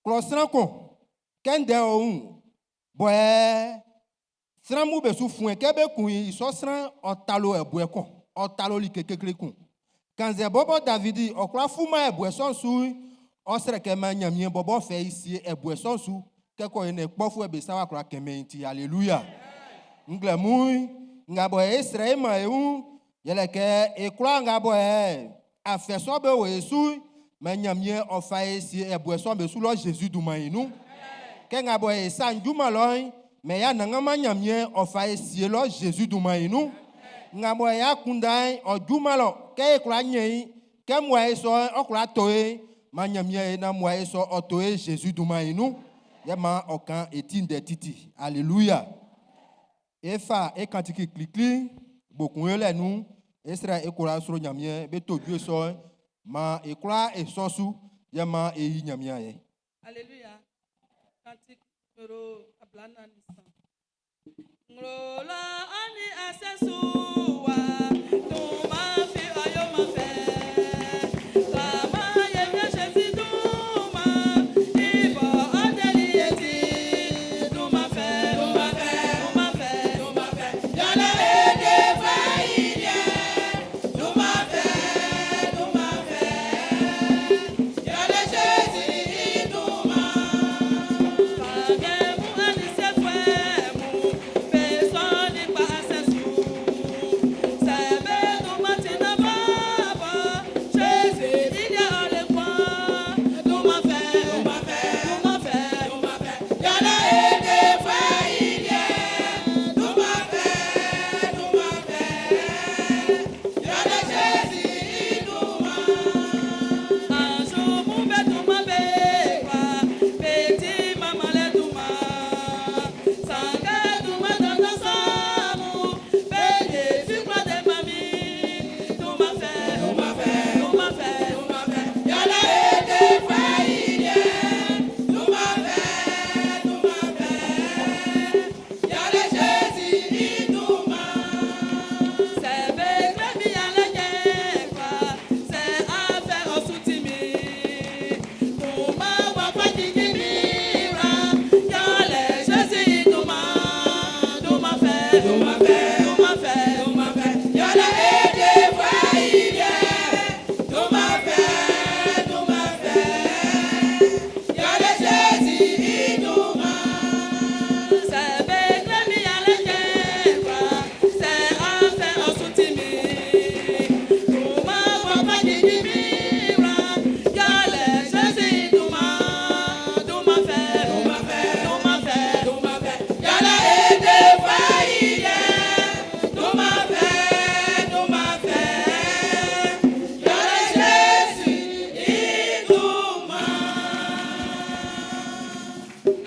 Klosranko. Kende ou. Boy. Sramu besu fuen kebe kui so sran otalo ebuekon. Otalo li kekekrekun. Kanze bobo Davidi okra fuma ebueson su. Osre kema nyamien bobo fe ici ebueson su. Keko ene kpofu ebesawa kra kementi. Alléluia. Nglemui ngabo Israël ma eu yeleke ekra ngabo afeso be we su manyamie ofae si ebueso be su lo Jésus du mainu ke ngabo sanjuma lo me ya nangama nyamie ofae si lo Jésus du mainu ngabo ya kundai ojuma lo ke ekra nyi ke mwa so okra toe manyamie na mwa so otoe Jésus du mainu yema okan etinde titi. Alléluia. Efa e kantiki klikli bokun ele nu esra ekora soro nyamie beto due so ma ekora esosu yema eyi nyamia ye. Alléluia. Cantique numéro ablana nisan. Ngrola ani asesuwa tuma fi ayoma fe.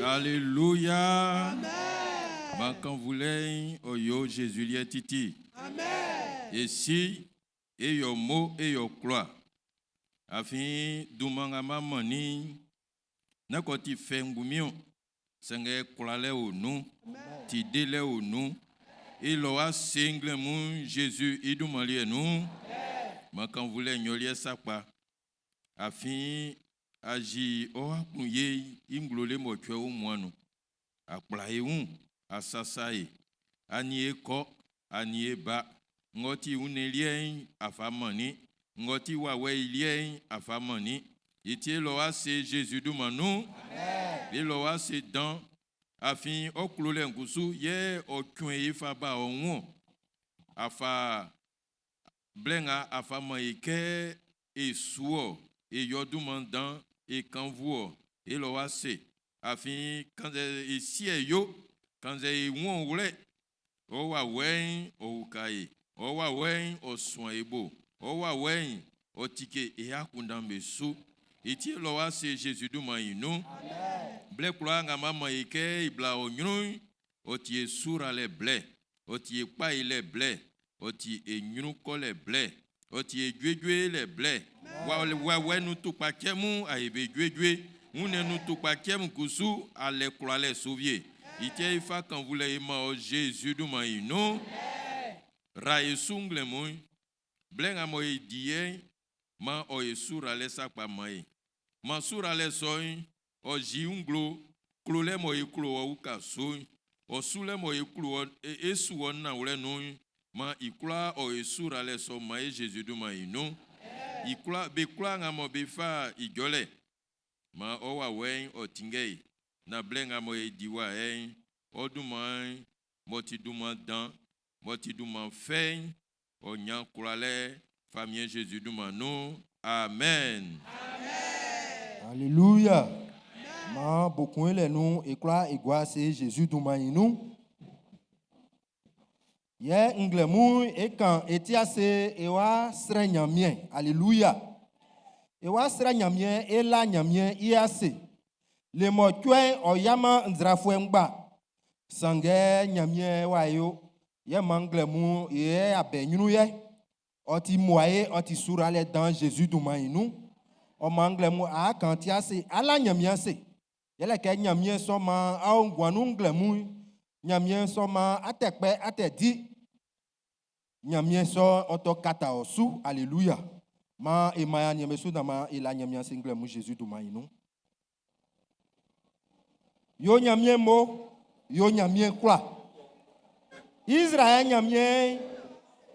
Alléluia. Amen. Quand vous voulez, oyo Jésus lié titi. Amen. Et si, et yo mot et yo croix. Afin, doumanga mamani, n'a quand il fait un goumion, senge croile au nous, ti délai au nous, et l'oa single moun Jésus, il doumali nous. Mais quand vous voulez, nyolier ça pas. Afin, agi o akunye imglole motwe o mwanu aplae un asasai anie ko anie ba ngoti unelien afamani ngoti wawe ilien afamani itie loa c'est Jésus du manu et loa c'est dans afin oklole ngusu ye okun ifa ba onwo afa blenga afama ike esuo et yodu mandan et quand vous et l'oase afin quand ici yo quand ils vont rouler o wa wen o kai o wa wen o soin ebo o wa wen o tike et akunda mesu et ti l'oase Jésus du maïno blé kula ngama maike ibla onyun o ti sura les blé o ti pa les blé o ti enyun ko les blé o ti djedje les blé wa nous tout pa kemu a ebe djedje une nous tout pa kemu kusu a les croix les souvier ite ifa quand vous les ma Jésus du maïno ra esungle moy blenga moy die ma o esura les sakpa mai ma sura les soy o jiunglo klole mo iklo o kaso o sule mo iklo esu wona wole no ma ikla o esura le so ma Jésus du ma inu ikla be kla ngamo be fa igole ma o wa wen o tingei na blenga mo ediwa o duma moti duma dan moti duma fein o nyan kulale famille Jésus du ma no amen. Alléluia. Ma beaucoup les nous et quoi et quoi c'est Jésus du nous. Ye nglemu et quand etiase et wa srenyamien. Alléluia. Et wa srenyamien et la nyamien iase. Le motuen oyama ndrafuengba. Sange nyamien wayo. Ye manglemu ye abenyunu ye. Oti moye oti surale dans Jésus du nous. O manglemu a kantiase ala nyamien se. Yele ke nyamien soma a ngwanu nglemu. Nyamien soma atekpe atedi. Nyamien so oto kata osu. Alléluia. Ma emaya nyemesu dama ila nyamien se nglemu Jésus du maïnou. Yo nyamien mo, yo nyamien kwa. Israël nyamien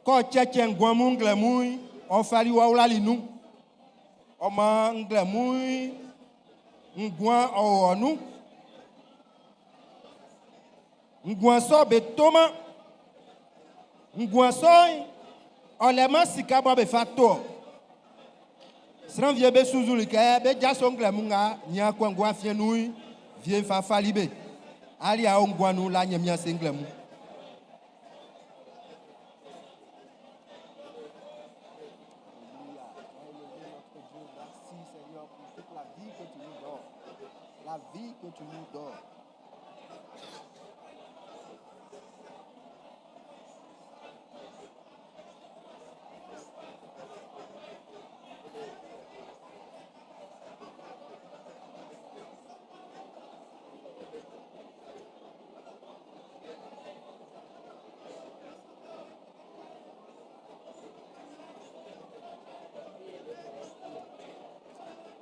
ko cheche ngwamu nglemu on fali wa ulali nu. Oma nglemu ngwan onu. Ngwan so betoma. Ngwan so olema sikaba be fato. Sran vie be suzuli ke be jaso nglemu nga nya kwa ngwa fienu vie fa falibe. Ali a ngwanu la nyamia se nglemu. La vie que tu nous donnes.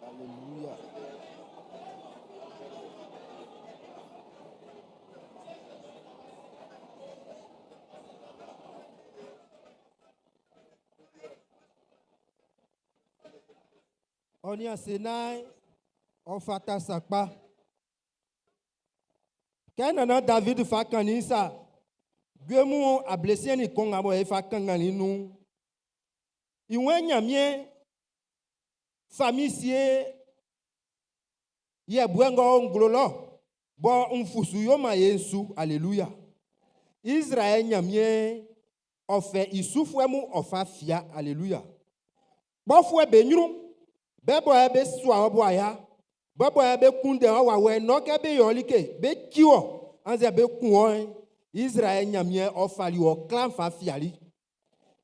Alléluia. On y a Sénai, on fata sakpa. Quand on a David fakani sa, Gemu a blessé ni kongabo e fakangani nou. Iwen nyamien famille sie ye bwengo nglolo bo unfusu yo ma yensu. Alléluia. Israël nyamien ofe isufwemu ofa fia. Alléluia. Bo fwe benyru bebo ebe swa obo aya bebo ebe kunde wa we no ke be yolike be kiwo anze be kuon. Israël nyamien ofali o clan fa fiali.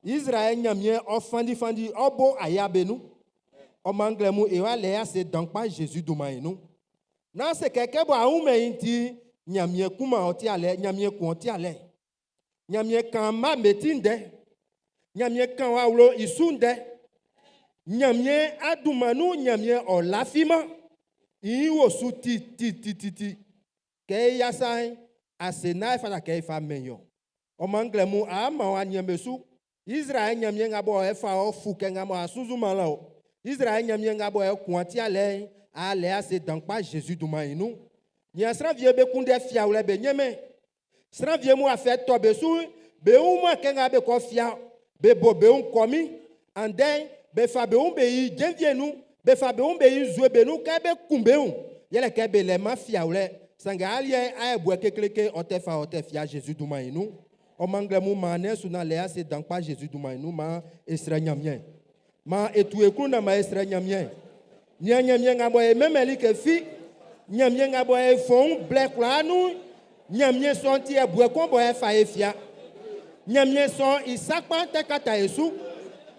Israël nyamien ofandi obo aya benu. O manglemu ewa leya se donc pas Jésus du maïnou. Non c'est quelqu'un bo aume inti nyamien kuma oti ale nyamien ku oti ale. Nyamien kan ma metinde. Nyamien kan wa ulo isunde. Nyamien adumanu nyamien o lafima. Iwo su ti. Ke yasai asena fata ke fa menyo. O manglemu a ma wa nyemesu. Israël nyamien ngabo e fa o fu ke ngamo asuzu malao. Israël nyamien ngabo e kuanti ale ase donc pas Jésus du maïnou. Nya sra vie be kunde fia ule be nyeme. Sra vie mu a fait to be su be uma ke ngabe ko fia be bo be un komi and then be fa be un be yi jenvienu be fa be un be yi zwe be nu ka be kumbe un yele ke be le ma fia ule sanga ali a e bo kekleke o te fia Jésus du maïnou. O manglemu mané suna le ase donc pas Jésus du maïnou ma esra nyamien. Ma etu ekuna ma esra nyamien. Nyamien ngabo e memeli ke fi nyamien ngabo e fon black lanu nyamien son ti e bwe kon bo e fa e fia nyamien son isakpa te kata esu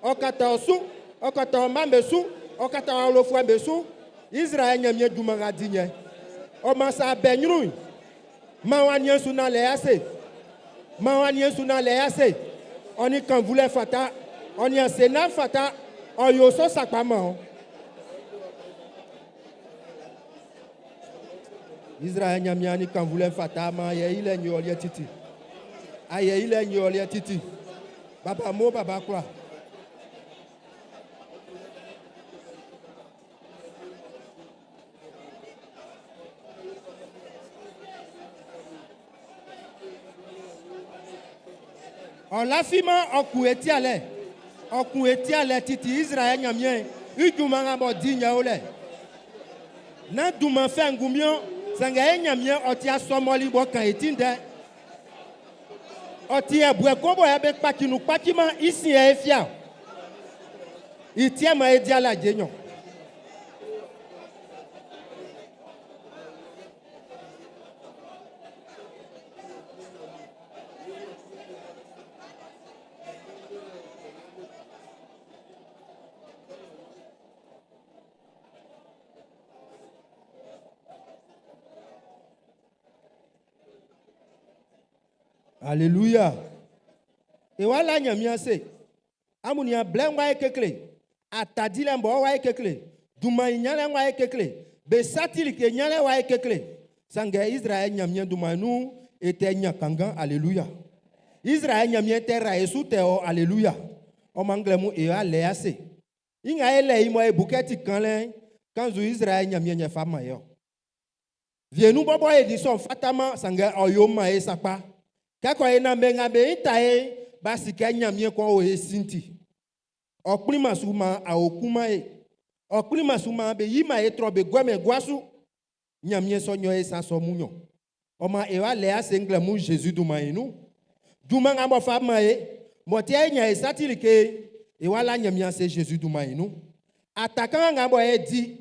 o kata osu o kata mambesu o kata olofu ambesu Israël nyamien dumanga dinye o masa benyru ma wanien suna le ase ma wanien suna le ase oni kan voulait fata oni asena fata o yo so sakpa ma. Israël nyamiani quand voulait fatama ye il est nyolia titi. Aye il est nyolia titi. Baba mo baba quoi. On l'a fait en couetiale. En couetiale titi Israël nyamien. Udumanga mo dinya ole. Na duma fait ngumio sanga nyamien otia somoli bo kan etinde. Otia bwe kombo ya be pakinu pakima isi e fia. Itia ma edia la jenyo. Alléluia. Et voilà nyamia se. Amunia blengwa ekekle. Atadile mbo wa ekekle. Duma inyale wa ekekle. Be satili ke nyale wa ekekle. Sanga Israël nyamia duma nu ete nyakanga. Alléluia. Israël nyamia terra esu teo. Alléluia. O manglemu e ale ase. Inga ele imo e buketi kanlen. Kanzu Israël nyamia nya fama yo. Vienu bobo edison fatama sanga oyoma e sakpa. Kako ena menga be itae basi kenya mie kwa o esinti. Oklima suma a okuma e. Oklima suma be yima e trobe gweme gwasu. Nyamie sonyo e sa somunyo. Oma ewa lea sengle mu Jésus duma enu. Duma nga mo fama e. Motia nya e satilike ewa la nyamia se Jésus duma enu. Attaquant nga mo e di.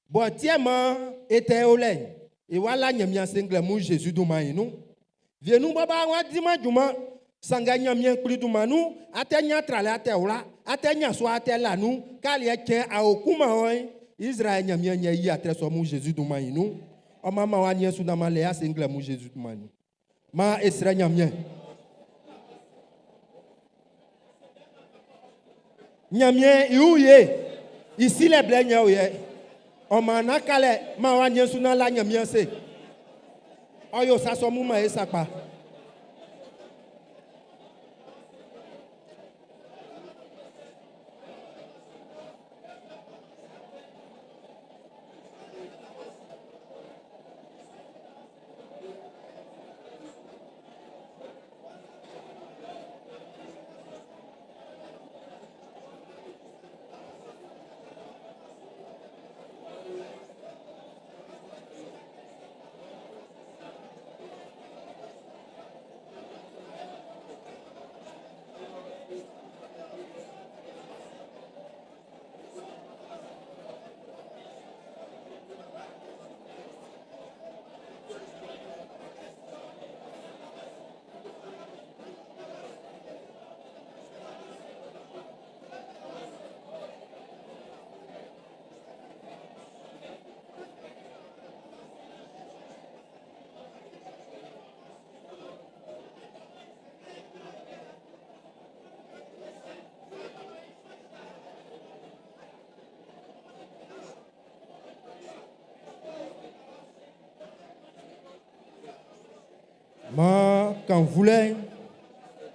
Botia ma ete ole. Ewa la nyamia sengle mu Jésus duma enu. Vienu baba wa dima juma sanganya mien kuli duma nu atenya trale ateula atenya so atela nu kali eke a okuma oi Israël nyamien nya yi atreso mu Jésus duma inu o mama wa nyesu na male ya single mu Jésus duma nu ma Israël nyamien nyamien iuye ici les blenya oye o mana kale ma wa nyesu na la nyamien se oyo saso mu ma esapa ma quand voulait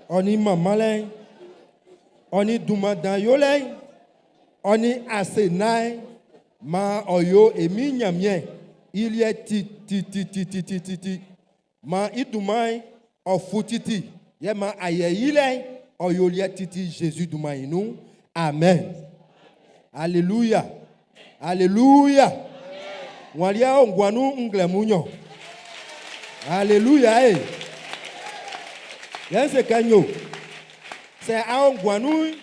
on y mamalin on y duma dan yolay on y asenai ma oyo emi nyamien il y a ti ma idumai ofutiti ye ma ayeyile oyo li titi Jésus duma inu amen alléluia alléluia walia ongwanu nglemunyo alléluia eh yense kanyo c'est aongwanu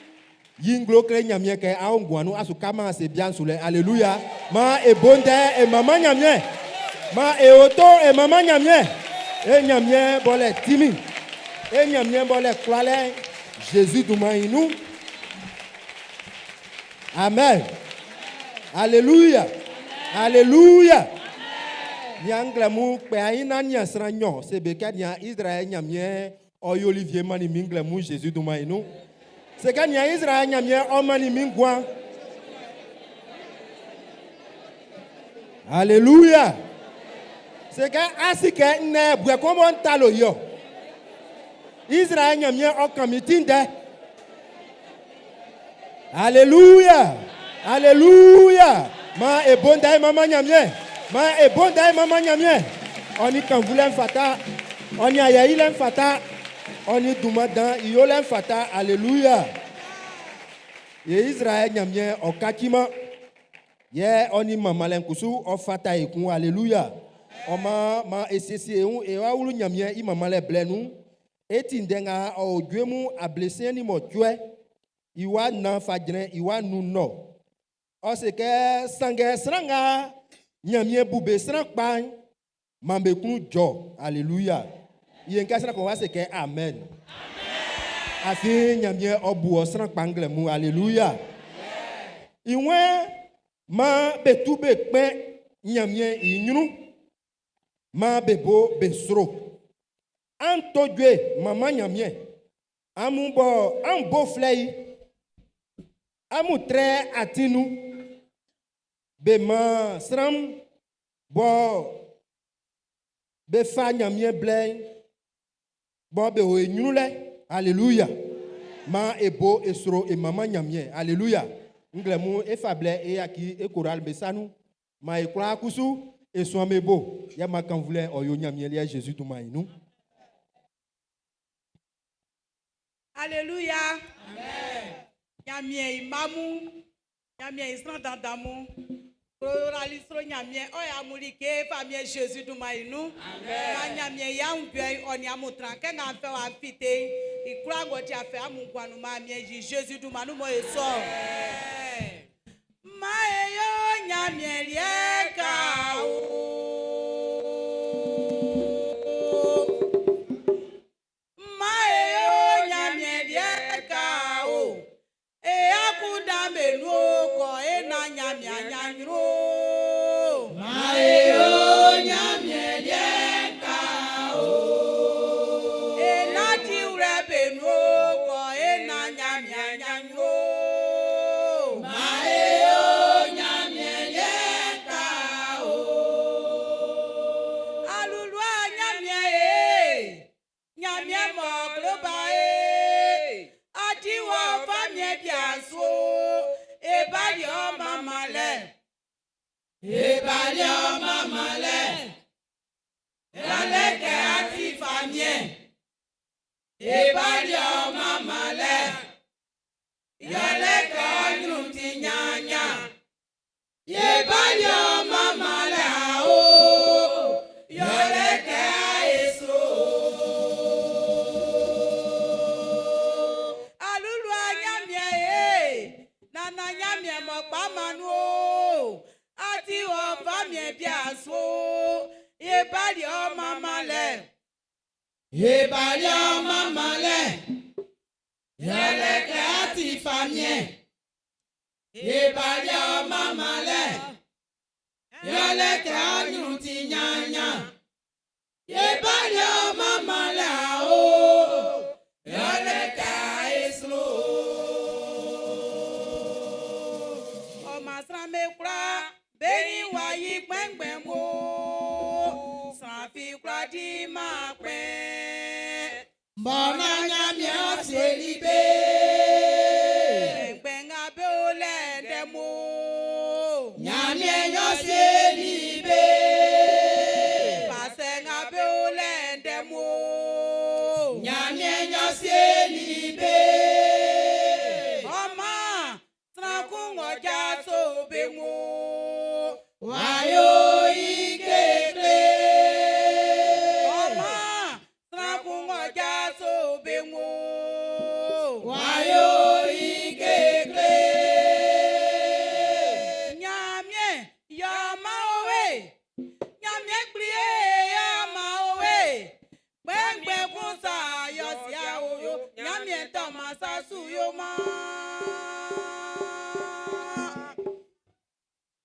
yinglo kre nyamie ke aongwanu asukama c'est bien soule alléluia ma e bonde e mama nyamie ma e oto e mama nyamie e nyamie bole timi e nyamie bole klale Jésus duma inu amen alléluia alléluia Nyangla mu pe aina nya sranyo se be kanya Israël nyamie oyo Olivier mani mingla mu Jésus duma inu se kanya Israël nyamie o mani mingwa alléluia C'est que asike ne bwe ko mon talo yo. Israël nyamie o kamitinde. Alléluia. Alléluia. Ma e bonda mama nyamie. Ma e bonda mama nyamie. Oni kan voulait fata. Oni ayayi len fata. Oni dumadan iyo len fata. Alléluia. Ye Israël nyamie o kakima. Ye oni mama len kusu o fata ekun. Alléluia. Oma ma esisi e wa wulu nyamie I mama le blenu. Eti ndenga o dwemu a blessé ni mo tue. Iwa na fadren iwa nu no. O se ke sange sranga nyamie bube srang pan mambe kun jo. Alléluia. Yenka srang ko wa se ke amen. Afi nyamie obu o srang pangle mu. Alléluia. Iwe ma betu be pe nyamie inyunu ma bebo besro. Antodwe maman nyamie ambo ambo flei amutre atinu be ma sram bo be fa nyamie blei bo be o enyule. Alléluia. Ma ebo esro e maman nyamie. Alléluia. Nglemu e fable e aki e choral besanu ma e kwa kusu e so amebo ya makan voulait oyo nyamie lia Jésus tout maïnou. Alléluia. Amen. Nyamie imamu, nyamie isran dandamu. Pluralisro nyamie oya mulike famille Jésus dumainu. Amen. Nyamie yangwe oni amutranke na fe wa fite. Ikura ngoti afe amungwanu mamie Jésus dumanu mo eso. Amen. Maeyo nyamie lieka o. Ebalio mamale, laleke ati famie. Ebalio mamale, yaleke anyuti nyanya. Ebalio mamale ao, yaleke eso. Alulu anyamie, nana nyamie mokpa manu. Ati o famie biaso, ebalio mamale. Ebalio mamale, yaleke ati famie. Ebalio mamale, yaleke anyuti nyanya. Ebalio mamale ao, yaleke eslo. O masrame kura. Beni wayi pengben mo sanfi kwadi ma pen Bona nyamie oselibe pengben abe ole ndemo nyamie oselibe pasen abe ole ndemo nyamie oselibe oma trankun oja so be mo wayo ikekle oma trankun oja so be mo wayo ikekle nyamie ya maowe nyamie prie ya maowe gbengbe kunsa yo si awo nyamie to masasu yo ma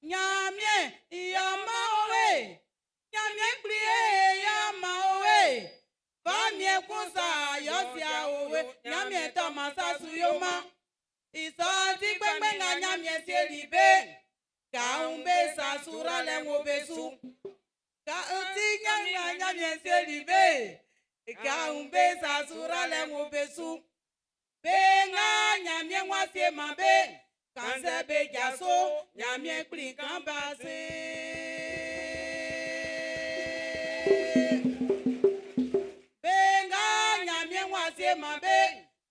nyamie ya maowe nyamie prie ya maowe famie kunsa yo si awo nyamie to masasu yo ma isoti gbengbe nga nyamie si elibe ka umbe sasura le ngobesu Ka utinya nyamie selibe. Ka umbe sasura le ngobesu. Benga nyamie ngwase mabe. Kanze be jaso nyamie kli kambase. Benga nyamie ngwase mabe.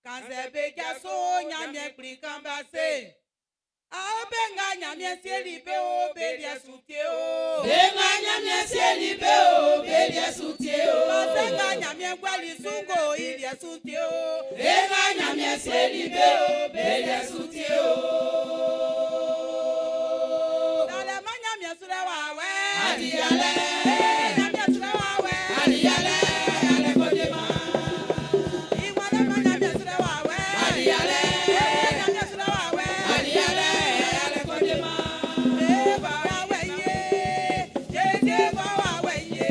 Kanze be jaso nyamie kli kambase. Benga nyamie selibe o belia sutie o. Benga nyamie selibe o belia sutie o. Benga nyamie gwali sungo ilia sutie o. Benga nyamie selibe o belia sutie o. Dale ma nyamie sure wawe. Adiyale. Nyamie sure wawe. Adiyale ale kodema. Iwale ma nyamie sure wawe. Adiyale. Nyamie sure wawe. Adiyale ale kodema. Wawe ye. Jeje wawe ye.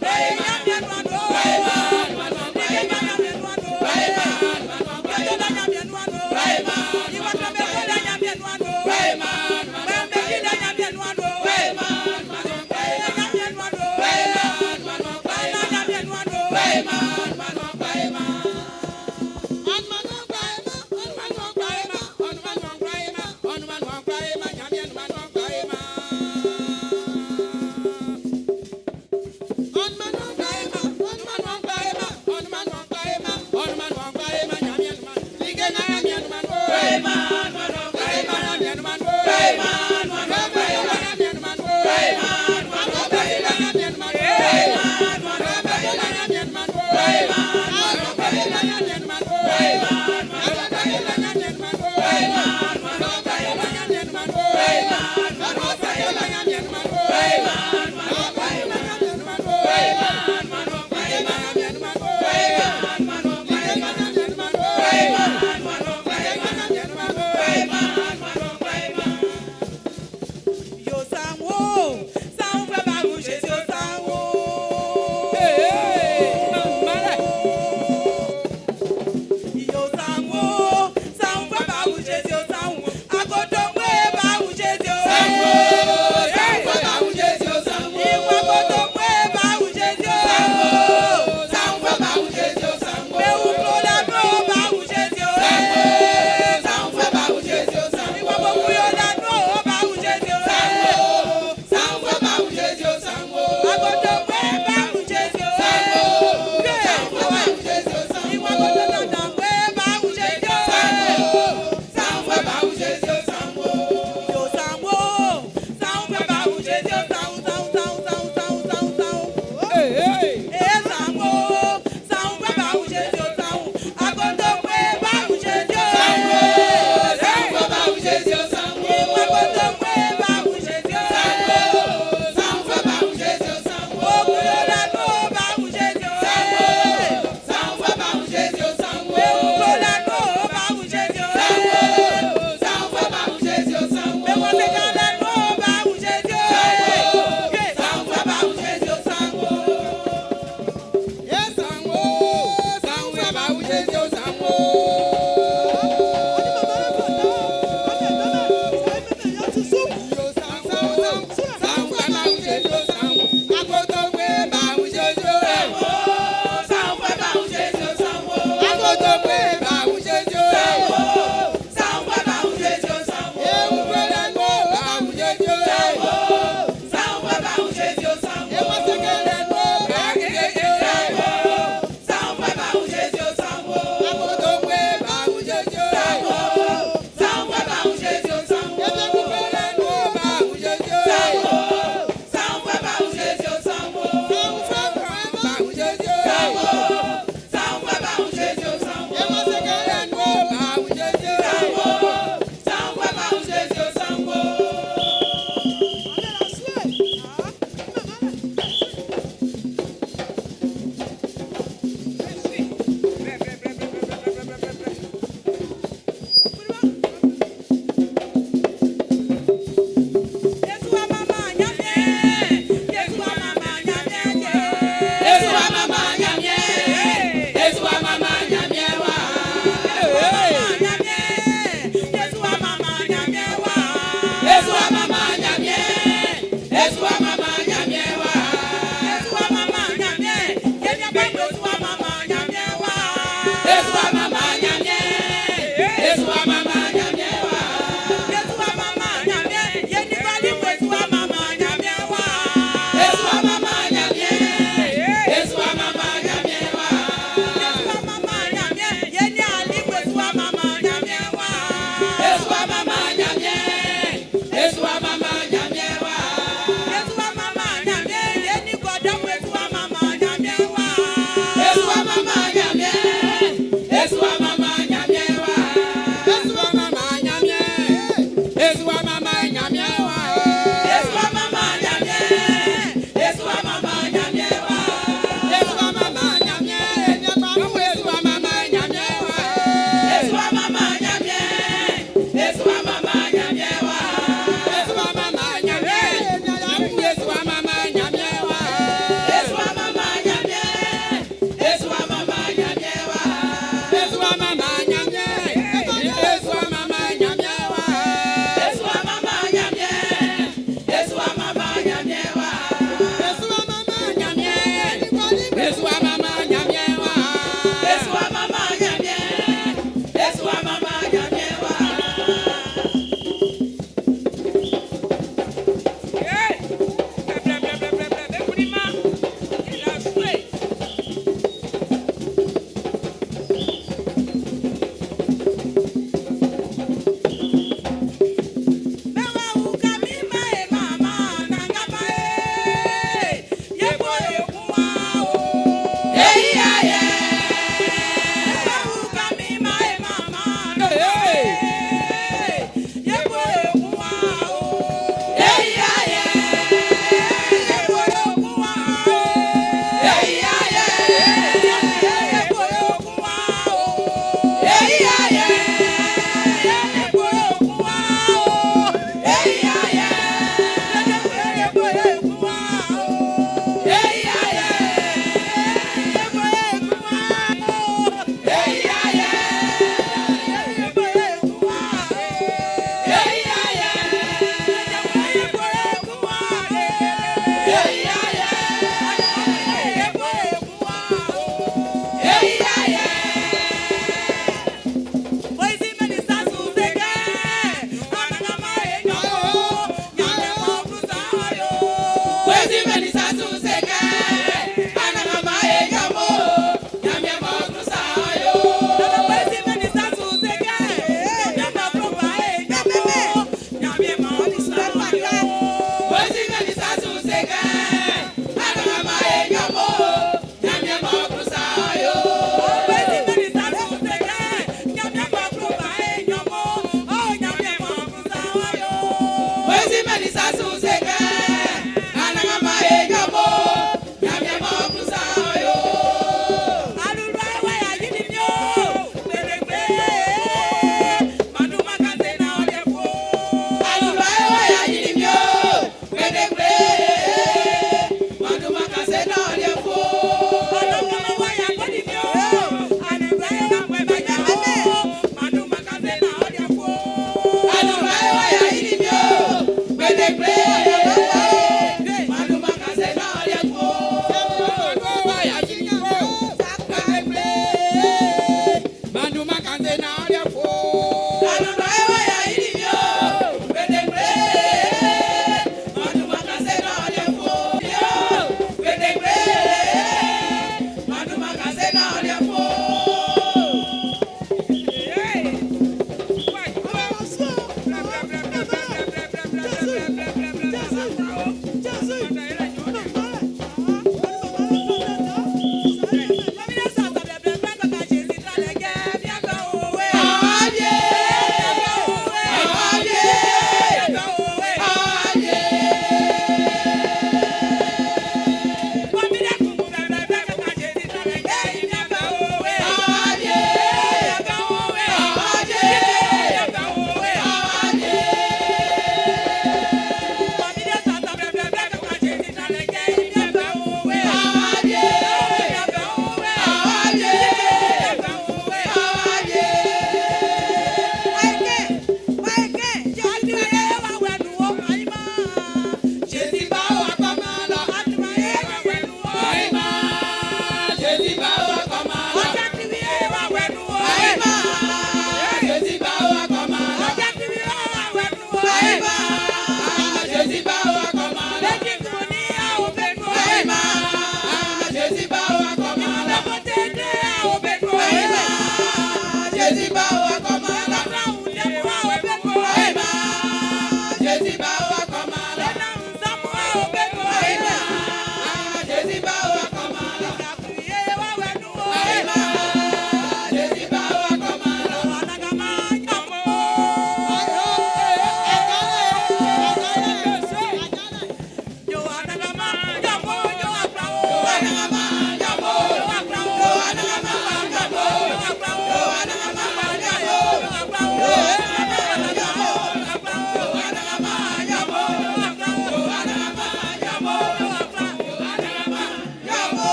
Bye, man.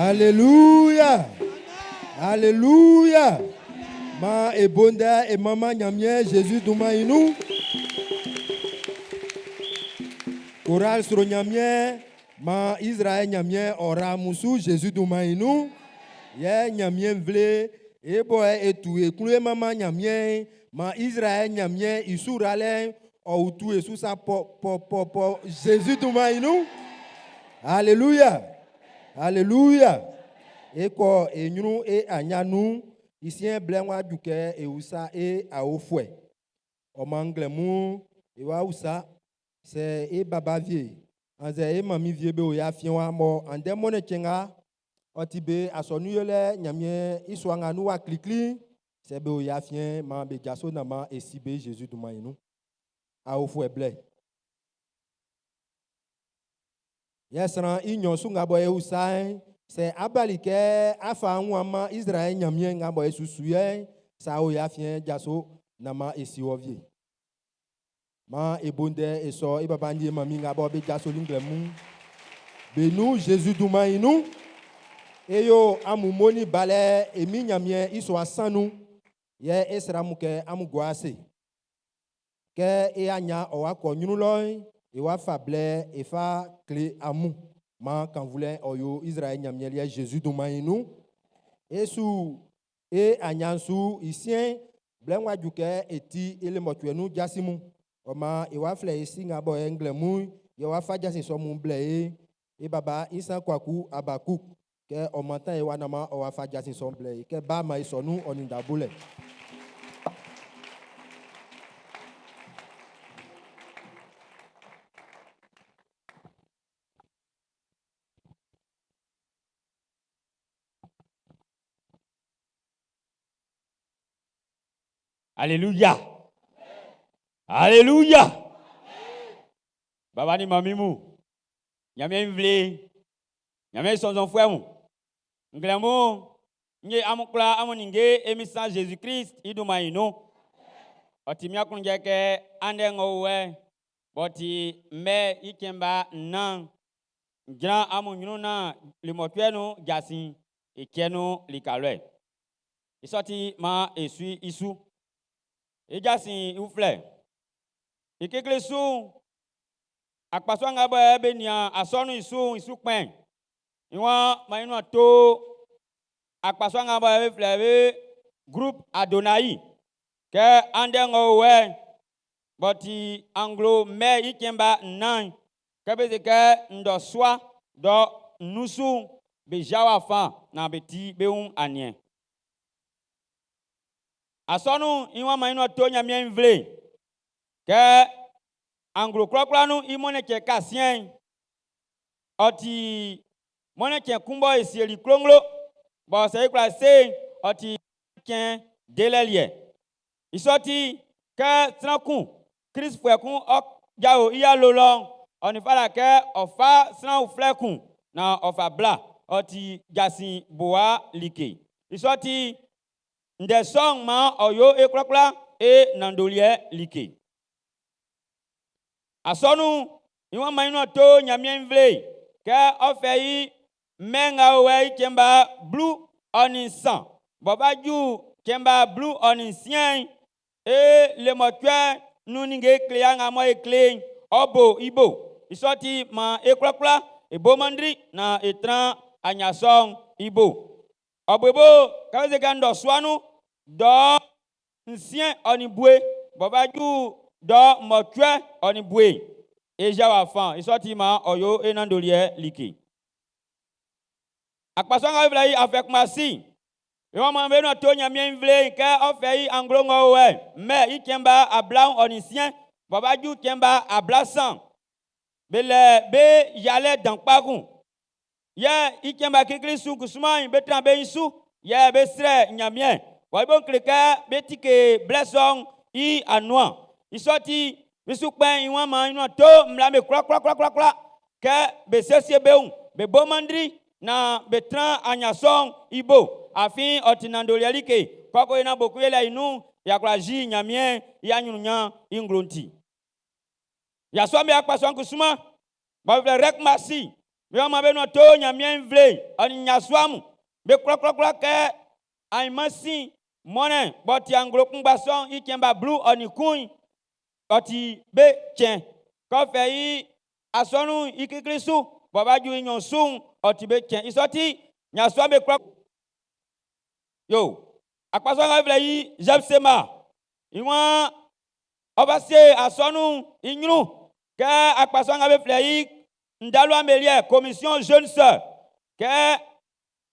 Alléluia. Alléluia. Ma ebonda et maman nyamie Jésus duma inu. Oral sur nyamie ma Israël nyamie ora musu Jésus duma inu. Ye nyamie vle e boy etu e kule maman nyamie ma Israël nyamie isurale o tu e susa po Jésus duma inu. Alléluia. Alléluia. Et quoi et nous et anyanu ici un blanc duke et usa et a au fouet. Au manglemu et wa usa c'est et baba vie. Anze et mami vie be o ya fiwa mo ande mone chenga otibe asonu yele nyamie iswanga nu wa klikli c'est be o ya fien ma be jaso na ma et sibe Jésus duma inu. A au fouet blé. Yesran inyo sunga boye usai c'est abalike afa nwama Israël nyamie nga boye susuye sa o ya fien jaso nama esiovie ma ebonde eso ibabandi mami nga bobe jaso linglemu benu Jésus duma inu eyo amumoni bale emi nyamie iso asanu ye esramuke amugwase ke e anya o akonyunu loy et wa fable et fa clé amu ma quand voulait oyo Israël nyamielia Jésus dumainu et sous et anyansu isien blanwa duke eti ele motuenu jasimu oma e wa fle isi ngabo englemu ye wa fa jasin so mu ble e baba isa kwaku abaku ke o mantan e wa nama o wa fa jasin so ble ke ba ma isonu onindabule. Alléluia. Alléluia. Baba ni mami mu. Nyame mvle. Nyame son frère mu. Nglemo nge amukla amoninge emisa Jésus-Christ iduma ino. Otimia kunjeke ande ngowe. Boti me ikemba nan. Grand amunyunu na limotwenu jasin ikenu likalwe. Isoti ma esui isu. Ejasin oufle. Ekekle sou akpaso nga ba benia asonu isu pen. Iwa mayinu to akpaso nga ba fleve groupe Adonai ke ande ngowe boti anglo me ikemba nan ke bezeke ndo swa do nusu be jawa fa na beti beun anien. Asonu iwa maino to nyamie mvle ke anglo krokranu imone ke kasien oti mone ke kumbo esieli klonglo bo se ikla se oti ken delelie isoti ke trankun Chris fwekun ok jao iya lolong oni fala ke ofa sran flekun na ofa bla oti jasin boa like isoti nde song ma oyo e krokla e nandolie like. Asonu iwa maino to nyamie mvle ke ofeyi menga we kemba blue oninsan bobaju kemba blue oninsien e le motwe nuninge kleanga mo e klein obo ibo isoti ma e krokla e bomandri na etran anyasong ibo obebo kaze gando swanu do nsien onibwe bobaju do motwe onibwe eja wa fan isoti ma oyo enandolie like akpasanga vlai avec masi yo ma beno to nyamie mvle ke ofei anglongo we me ikemba ablan onisien bobaju kemba ablasan bele be yale dankpagun ye ikemba kikrisu kusuma betra be isu ye be sre nyamie wa bon klika betike blessong I anwa isoti bisukpen iwa ma ino to mlame kra ke be sesie beun be bomandri na betran anyasong ibo afin otinandolialike koko ina bokuyela inu ya klaji nyamie ya nyunya inglonti ya swambe akpasong kusuma ba rek masi Bien ma beno to nyamien vle ani nyaswamu be krokra ke ai masi mone boti anglo kumbason ikemba blue oni kun oti be chen ko fe yi asonu ikikrisu baba ju inyon sun oti be chen isoti nyaswa be krok yo akpaso nga vle yi jabsema iwa obase asonu inyru ke akpaso nga be vle yi ndalo amelie commission jeune sœur que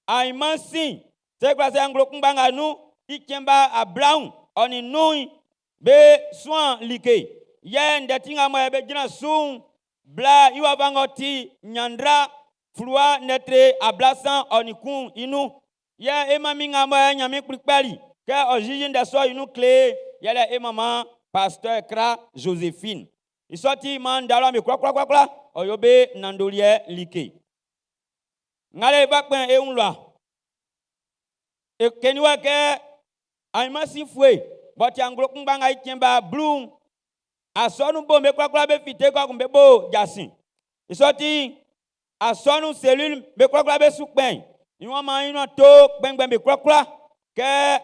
aimansi c'est quoi c'est anglo kumbanga nu ikemba a brown oni nui be soin like ye ndetinga mo be jina sun bla iwa bangoti nyandra flua netre ablasan oni kun inu ye emaminga mo nyami prikpali que ojiji ndeso inu clé yele emama pasteur Kra Joséphine isoti man ndalo me kwa oyobe nandolie like ngale bakpen e unlwa e keniwa ke aimasi fue boti anglo kumbanga ikemba blue asonu bombe kwa be fite kwa kumbe bo jasin isoti asonu cellule be kwa be sukpen iwa ma ino to gbengbe be kwa ke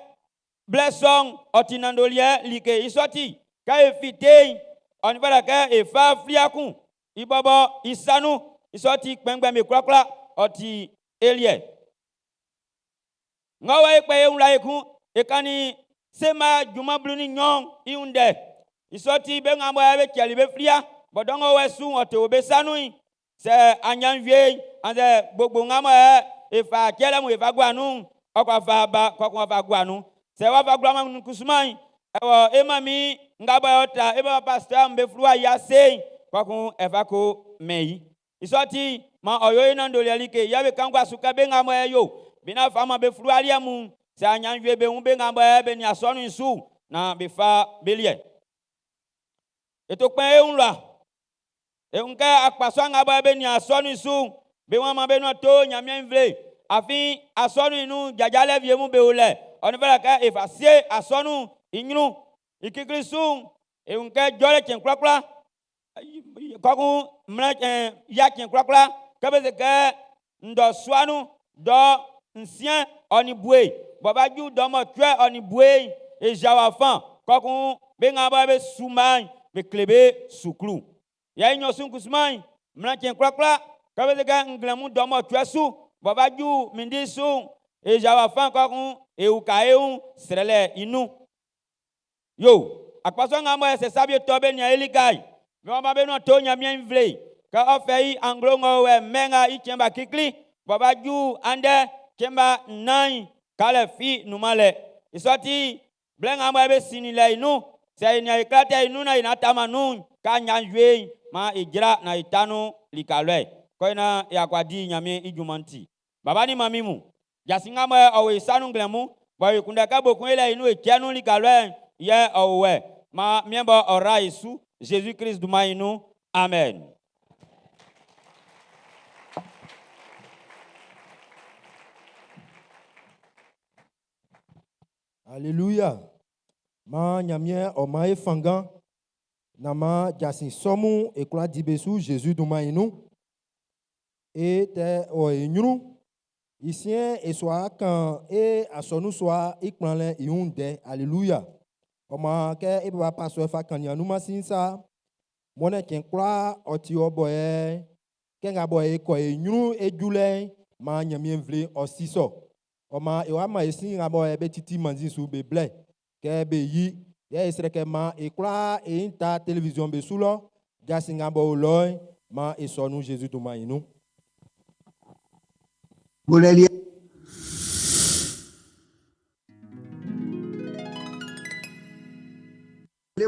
blessing otinandolie like isoti ka e fite on va ke e fa fliakun ibaba isanu isoti kpengbe me kwakla oti elie ngawa ekpe unla ekun ekani sema juma bluni nyong iunde isoti be ngamo ya be keli be fria bodongo wesu oti obesanu se anyanwie ande gbogbo ngamo e fa kele mu e fa gwanu okwa fa ba kokwa fa gwanu se wa fa gwama nkusumai ewo emami ngabo yota eba pastor mbe flua ya sei kwakun evako mei isoti ma oyo ina ndoli alike yabe kangwa suka be ngamo yo bina fama be fru aliamu se anyanwe be un be ngamo be ni asonu nsu na be fa belie eto pen e unla e unka akpaso ngabo be ni asonu nsu be wan ma be no to nyamia mvle afi asonu inu jajale vie mu be ole oni fela ka efasie asonu inyru ikikrisu e unka jole chen kwakwa kokun mna yakin kwakla kabeze ke ndo swanu do nsien oni bue baba ju do mo twe oni bue e jawafan kokun be ngaba be suman be klebe suklu ya inyo sun kusman mna kin kwakla kabeze ke nglamu do mo twe su baba ju mindi su e jawafan kokun e ukaeun srele inu yo akpaso ngamo se sabie tobe ni eligai Mama beno to nyamien vle ka ofei anglo ngowe menga ikemba kikli baba ju ande kemba nai kale fi numale isoti blenga mwa be sinile inu se ina iklate inu na inatama nu ka nyanjwe ma ijira na itanu likalwe ko ina yakwadi nyame ijumanti baba ni mamimu jasinga mwa owe sanu nglemu boy kunda ka bokun ile inu ekianu likalwe ye owe ma miembo ora isu Jésus-Christ du Maïnou. Amen. Alléluia. Ma nyamie omae fangan nama jasin somu e kula dibesu Jésus du Maïnou. Et te o enyru isien e soa kan e asonu soa ikplanle iunde. Alléluia. Oma ke e baba pastor fa kanya numa sinsa mone ken kla oti oboye kenga boye ko enyru ejule ma nyamie vle osiso oma e wa ma esin nga boye be titi manzi su be ble ke be yi ye esre ke ma e kla e inta television be sulo jasi nga bo loy ma e sonu Jésus to ma inu Bolelia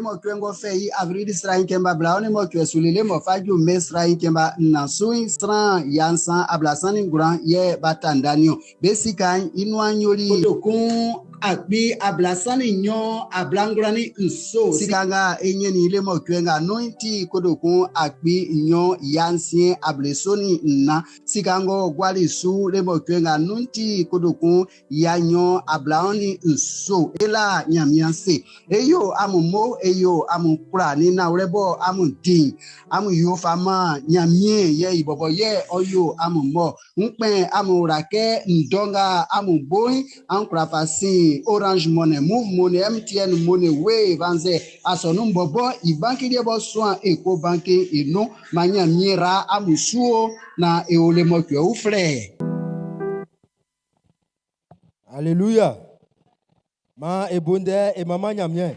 mo kwengo fei avril srain kemba blaone mo kwesulile mo faju mesrain kemba nasui sran yansan ablasani ngran ye batandanio besikan inwanyoli kun akpi ablasani nyo ablangrani nso sikanga enyeni ile mo kwenga nointi kodokun akpi nyo yansien ablesoni na sikango gwali su le mo kwenga nunti kodokun yanyo ablaoni nso ela nyamianse eyo amumo eyo amukura ni na urebo amuntin amu yo fama nyamie ye ibobo ye oyo amumo npe amurake ndonga amuboi ankura fasi Orange Money, Move Money, MTN Money, Wave, Vanze, Asonum Bobo, Ibanki Debo Soin, Eco Banking, Eno, Manya Mira, Amusuo, na Eole Mokyo Ufre. Alléluia. Ma ebonde e mama nyamien.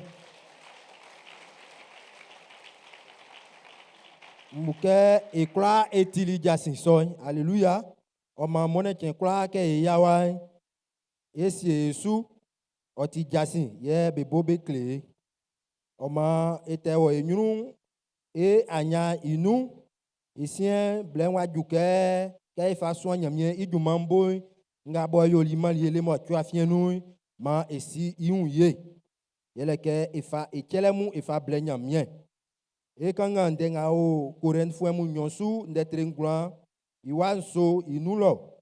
Muke ekla etili jasin soy. Alléluia. Oma mone chen kla ke yawa. Esi Yesu oti jasin ye bebo be kle. Oma etewo enyunu e anya inu isien blenwa duke ke fa soin nyamien idumambo nga bo yo lima liele mo tu afienu ma esi iun ye yele ke ifa ekelemu ifa blenya mien e kanga ndenga o koren fuemu nyonsu ndetrengula iwanso inulo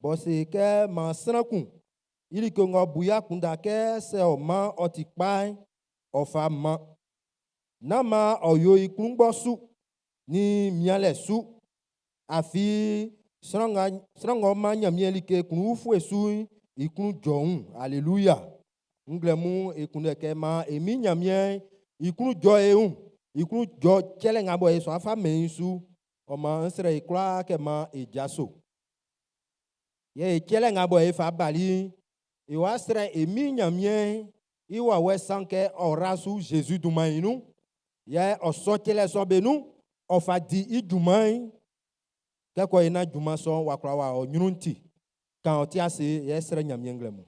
bo se ke ma sanakun ili ko ngo buya kunda ke se o ma otikpai ofa ma nama oyo ikunbo su ni miale su afi srango manya mieli ke kunu fu esu ikunu joun alléluia nglemu ekunu ke ma emi nyamie ikunu jo eun ikunu jo chele ngabo eso afa mensu o ma nsre ikra ke ma ejaso ye chele ngabo e fa bali e wa sre emi nyamie iwa wesanke orasu Jesus dumainu ye osotele so benu ofa di idumai keko ina juma so wakra wa onyunti kan oti ase ye sere nyamienglemu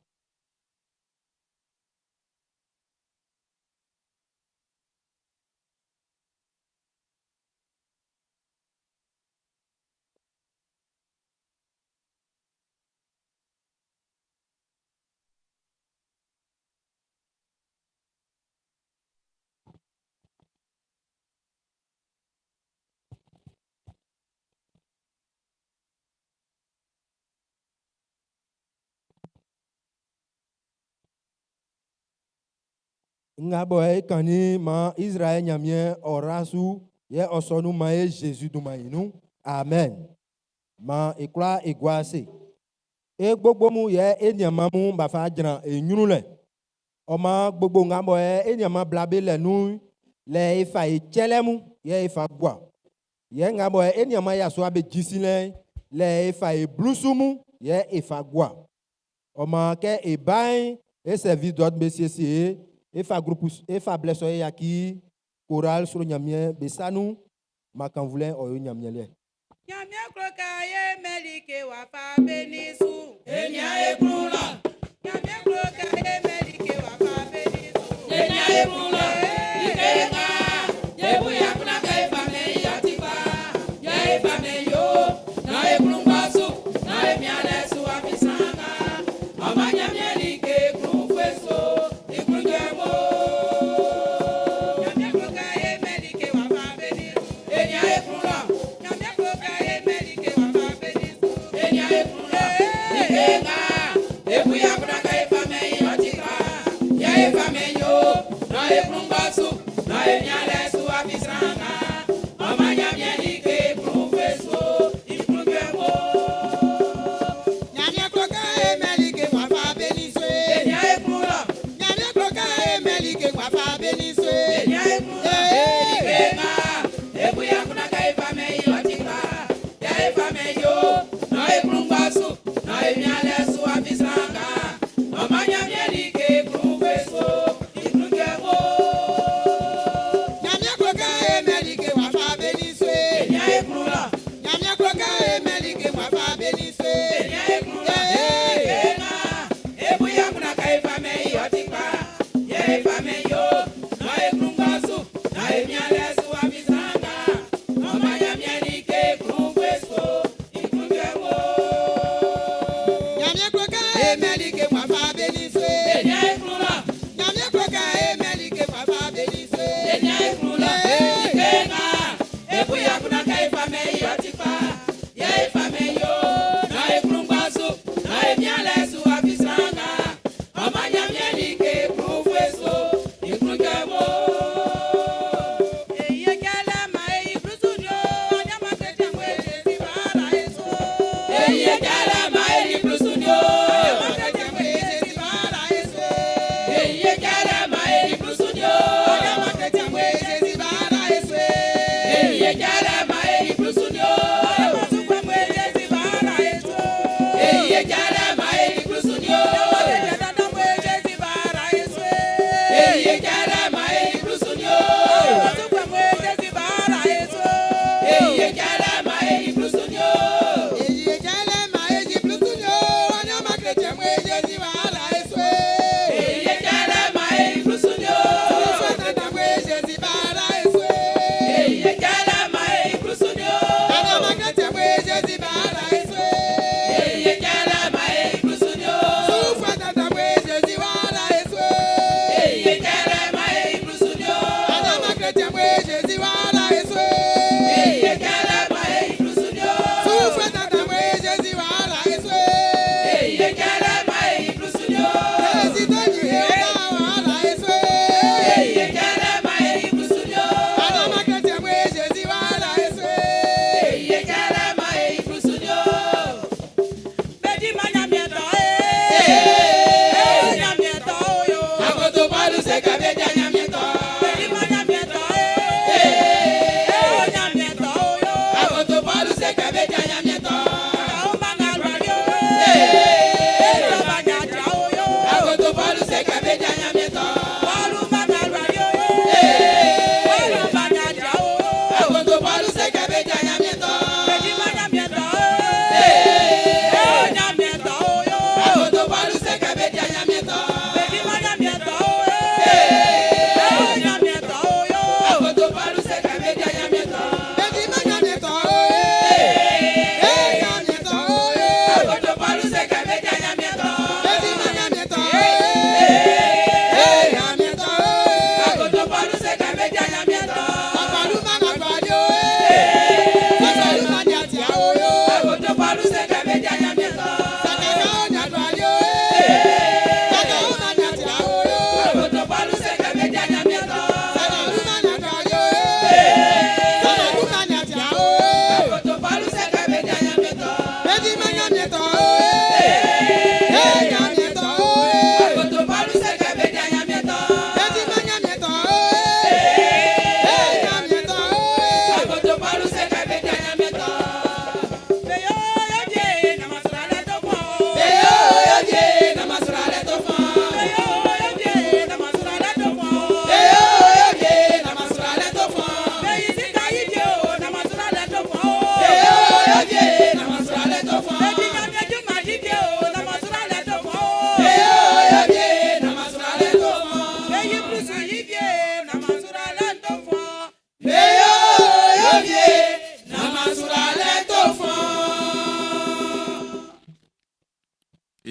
ngabo e kani ma Israel nyamie orasu ye osonu ma e Jesus dumainu amen ma ikla igwase e gbogbo mu ye enyama mu ba fa jran enyunu le o ma gbogbo ngabo e enyama blabe le nu le ifa ichelemu ye ifa gwa ye ngabo e enyama ya so abe jisile le ifa e blusumu ye ifa gwa o ma ke e bain e service d'autre monsieur efa groupe efa blesso yaki choral sur nyamie besanu makanvule oyo nyamie le nyamie kroka ye melike wa fa benisu enya ekrula nyamie kroka ye melike wa fa benisu enya ekrula ikeka yebu ya kuna kai fa me yatika ya fa me yo na ekrumbasu na emiale su afisanga amanya melike krufeso Ebu ya kuna kai fa me yatika, ya fa me yo, na ebu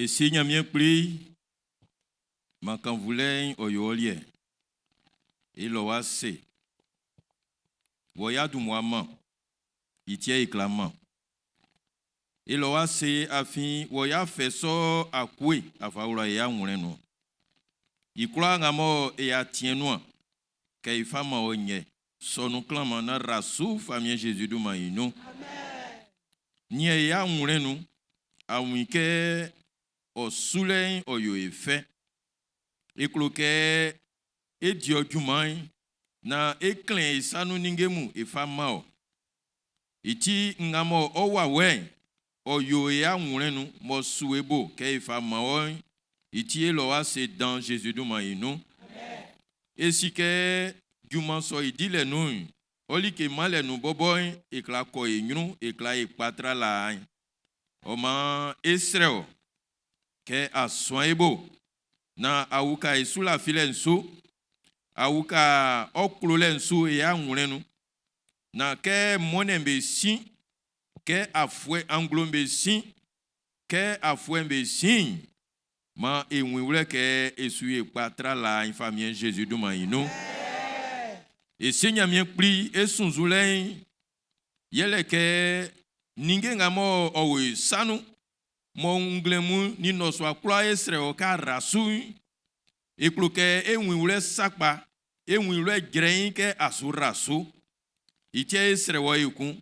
Et si n'y a bien pris, ma quand voulez oyolie, et l'oa c'est, voyez du moiement, il tient éclamant. Et l'oa c'est afin, voyez fait ça à quoi, à faoula et à moulin. Il croit à mort et à tien noir, qu'il fa ma onye, son clamant na rassou, famille Jésus du maïno. Ni ya moulin, à wike, au soleil, au yo effet, et cloquet, et Dieu du maï, na éclain, ça nous n'ingemu, et fa mao. Iti ngamo o wawe, o yo ya moulin, mo souebo, qu'il fa mao. Iti loa c'est dans Jésus du maïno. Et si que du manso il dit les nous, oli que mal nous boboy et que la koye nous et que la e patra la. Oma Israël que a soin beau na auka et sous la filenso auka oklolenso et a ngulenu na que monembe si que a fouet anglombe si que a fouembe si. Ma et oui que essuyer patra la famille Jésus du maïno. Et Seigneur mien prie et son zoulin yele que ningengamo owe sanu mon glemu ni no so akwa esre o ka rasu e kloke e oui sakpa e oui grein que asurasu itie esre wo ikun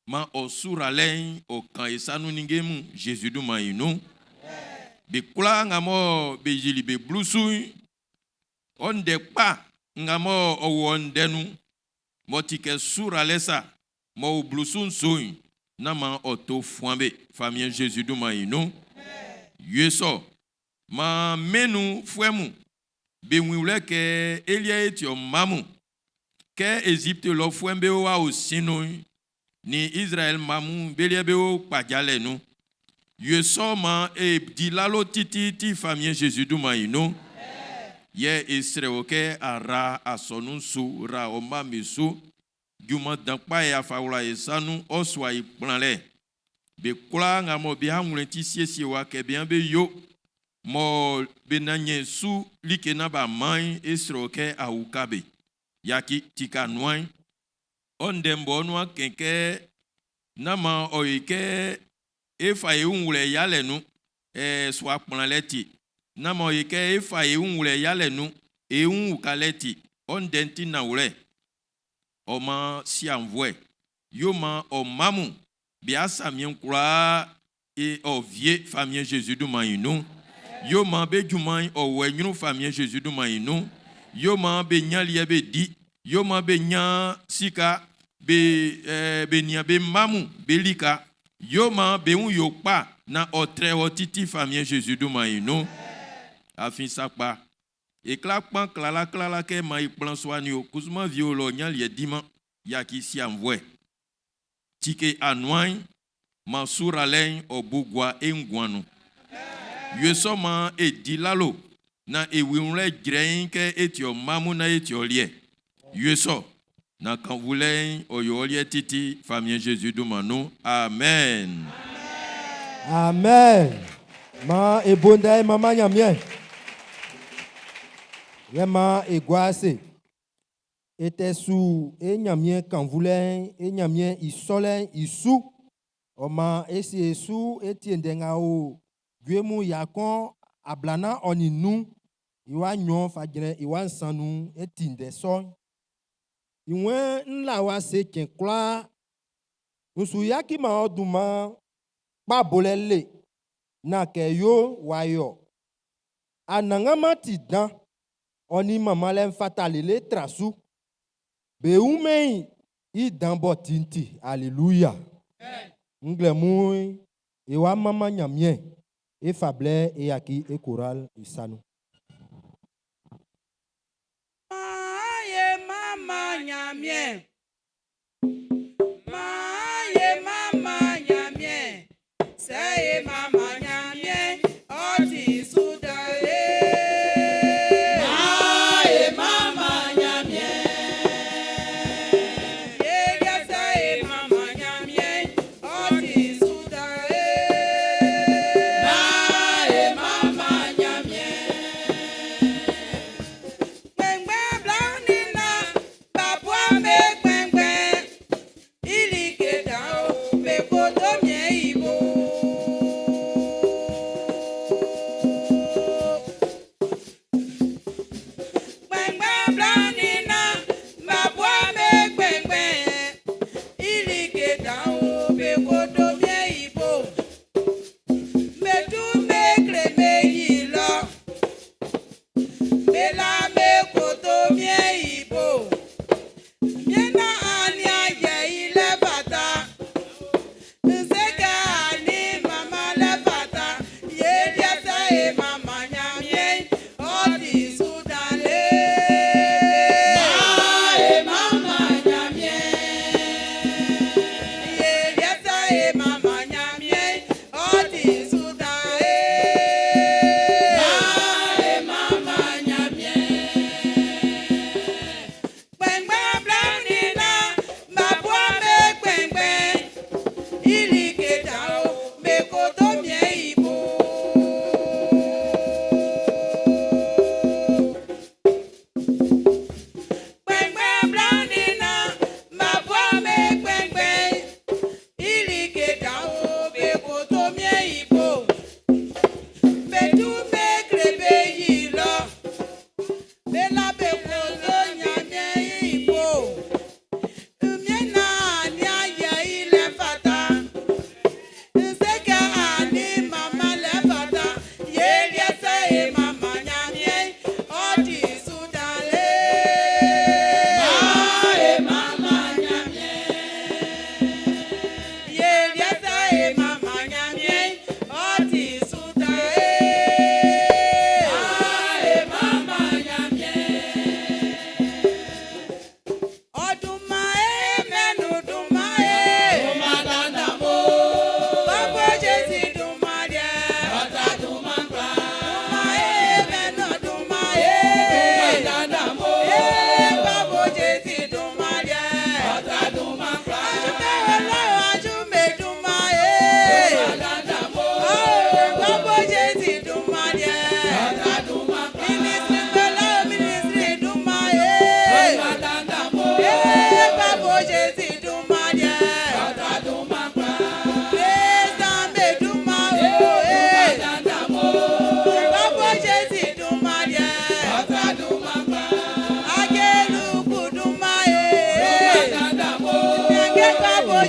ma osura len o kan esanu ningemu Jésus du maïno. Be kula ngamo be jili be blusu on de pa ngamo o wondenu motike sura lesa mo blusun soin nama auto fwambe famille Jésus du maïno yeso ma menu fwemu be wiwle ke elia eti o mamu ke Égypte lo fwembe wa o sino ni Israël mamu beliebe o pajale nu Yesoma et dilalo titi famille Jésus du maïno. Ye Israël ara asonu su ra oma misu. Duma dankpa ya faula esanu oswa iplanle. Be kula ngamo be hamulenti siesi wa ke bien be yo. Mo benanye su like na ba mai Israël a ukabe. Yaki tika noin. Ondembo noa kenke nama oike efa eunwule yale nu swa planleti na mo yeke efa eunwule yale nu eun kaleti on denti na ule oma si envoie yoma o mamu biasa mienkura e o vie famille Jésus du maïno yoma be juman o wenyunu famille Jésus du maïno yoma be nyali be di yoma be nya sika be nya be mamu belika Yoma beun yokpa na otre otiti famille Jésus du maïno. Afin sakpa. Et klakpan klala ke ma y plan soigno. Kouzman violo nyal ye diman yaki si envoie. Tike anouin mansour alen o bougwa e ngwanu. Yesoma e dilalo na e winle grein ke etio mamu na etio lie. Yeso. Na quand vous l'ayez, oyolie titi, famille Jésus du Manou. Amen. Amen. Ma e bonda e mama nyamien. Yema e guase. Était sous e nyamien quand vous l'ayez, e nyamien i soleil i sou. Oma esi sou etiendenga o guemu yakon ablana oninu. Iwa nyon fagre iwa sanu etinde son. Iwe nla wa se kenkla usu yaki ma oduma pa bolele na ke yo wayo anangama ti dan oni mama len fatalele trasu be umei i dan botinti hallelujah nglemu e wa mama nyamie e fable e yaki e choral isanu Mama nyamie. Maye mama nyamie. Say mama nyamie. Oti sudae. Maye mama nyamie. Yega say mama nyamie. Oti sudae. Maye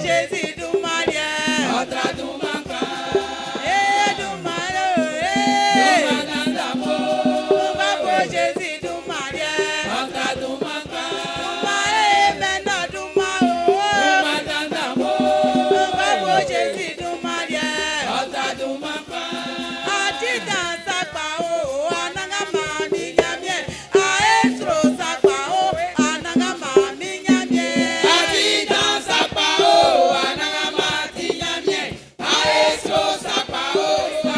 Jésus du mariage. Otra du manca. Du mariage. Du manandamo. Papa Jésus du mariage. Otra du manca. Maintenant du mariage. Du manandamo. Papa Jésus du mariage. Otra du manca. Ati dans sa pao, ananga mami nyamie. Aestro sa pao, ananga mami nyamie. Ati dans sa pao, ananga mati nyamie. Aestro sa pao,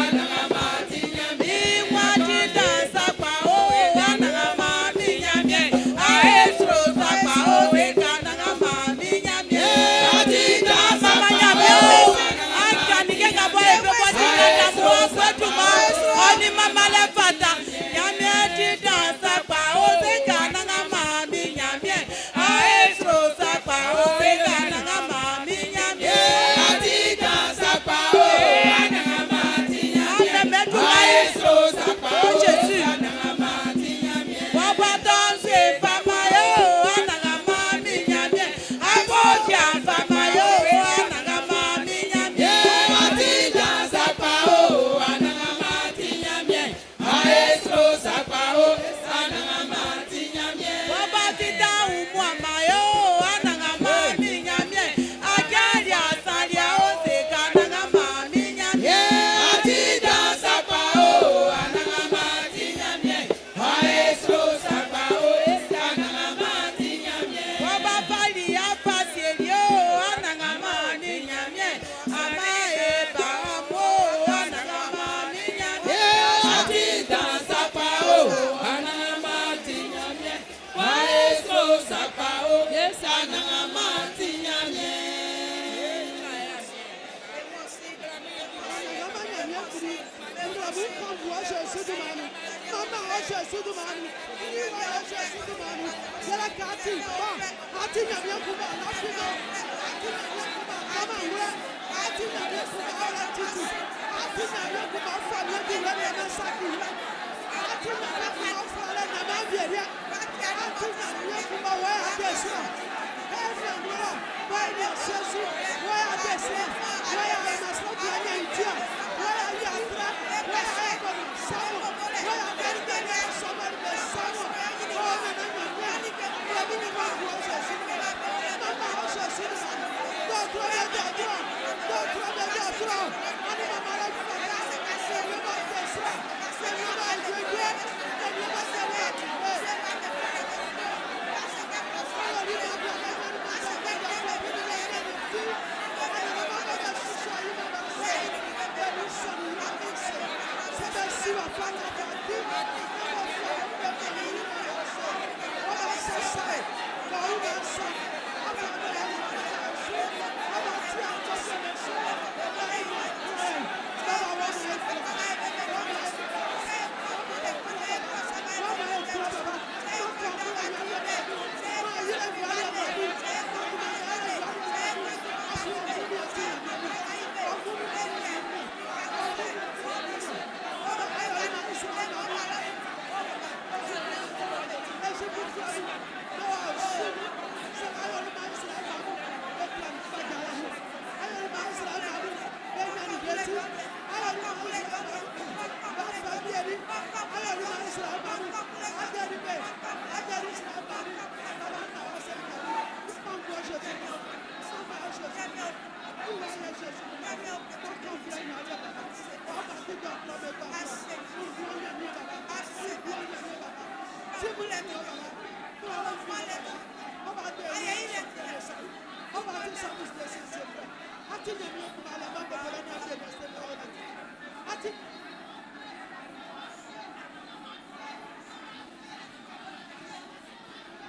ananga mati nyamie. Iwati dans sa pao, ananga mami nyamie. Aestro sa pao, ananga mami nyamie. Ati dans sa Mama pao, nyamie, ankanike kabo ebe kwa tika kamo kwetuma. Oni mama le fata, nyamie ti dans sa pao, ananga mami nyamie. Aestro sa pao, ananga mami nyamie. ati dans sa pao, ananga mati nyamie. Amemetu Aestro sa pao, Jésus. ananga mati nyamie. Papa danse fama yo, ananga mami nyamie. Aboja fama yo, ananga mami nyamie. Ati dans sa pao, ananga mati nyamie. Aestro sa pao, ananga mati nyamie. Papa tita umwama yo, ananga mami nyamie. Ajali asalia ose kananga mami nyamie. Ati dans sa pao, ananga mati nyamie. Aestro sa pao, ananga mati nyamie. Papa pali ya pasielio, ananga mami nyamie. Ama eba amo, ananga mami nyamie. Ati dans sa pao, ananga mati nyamie. Aestro sa pao, ananga mati nyamie.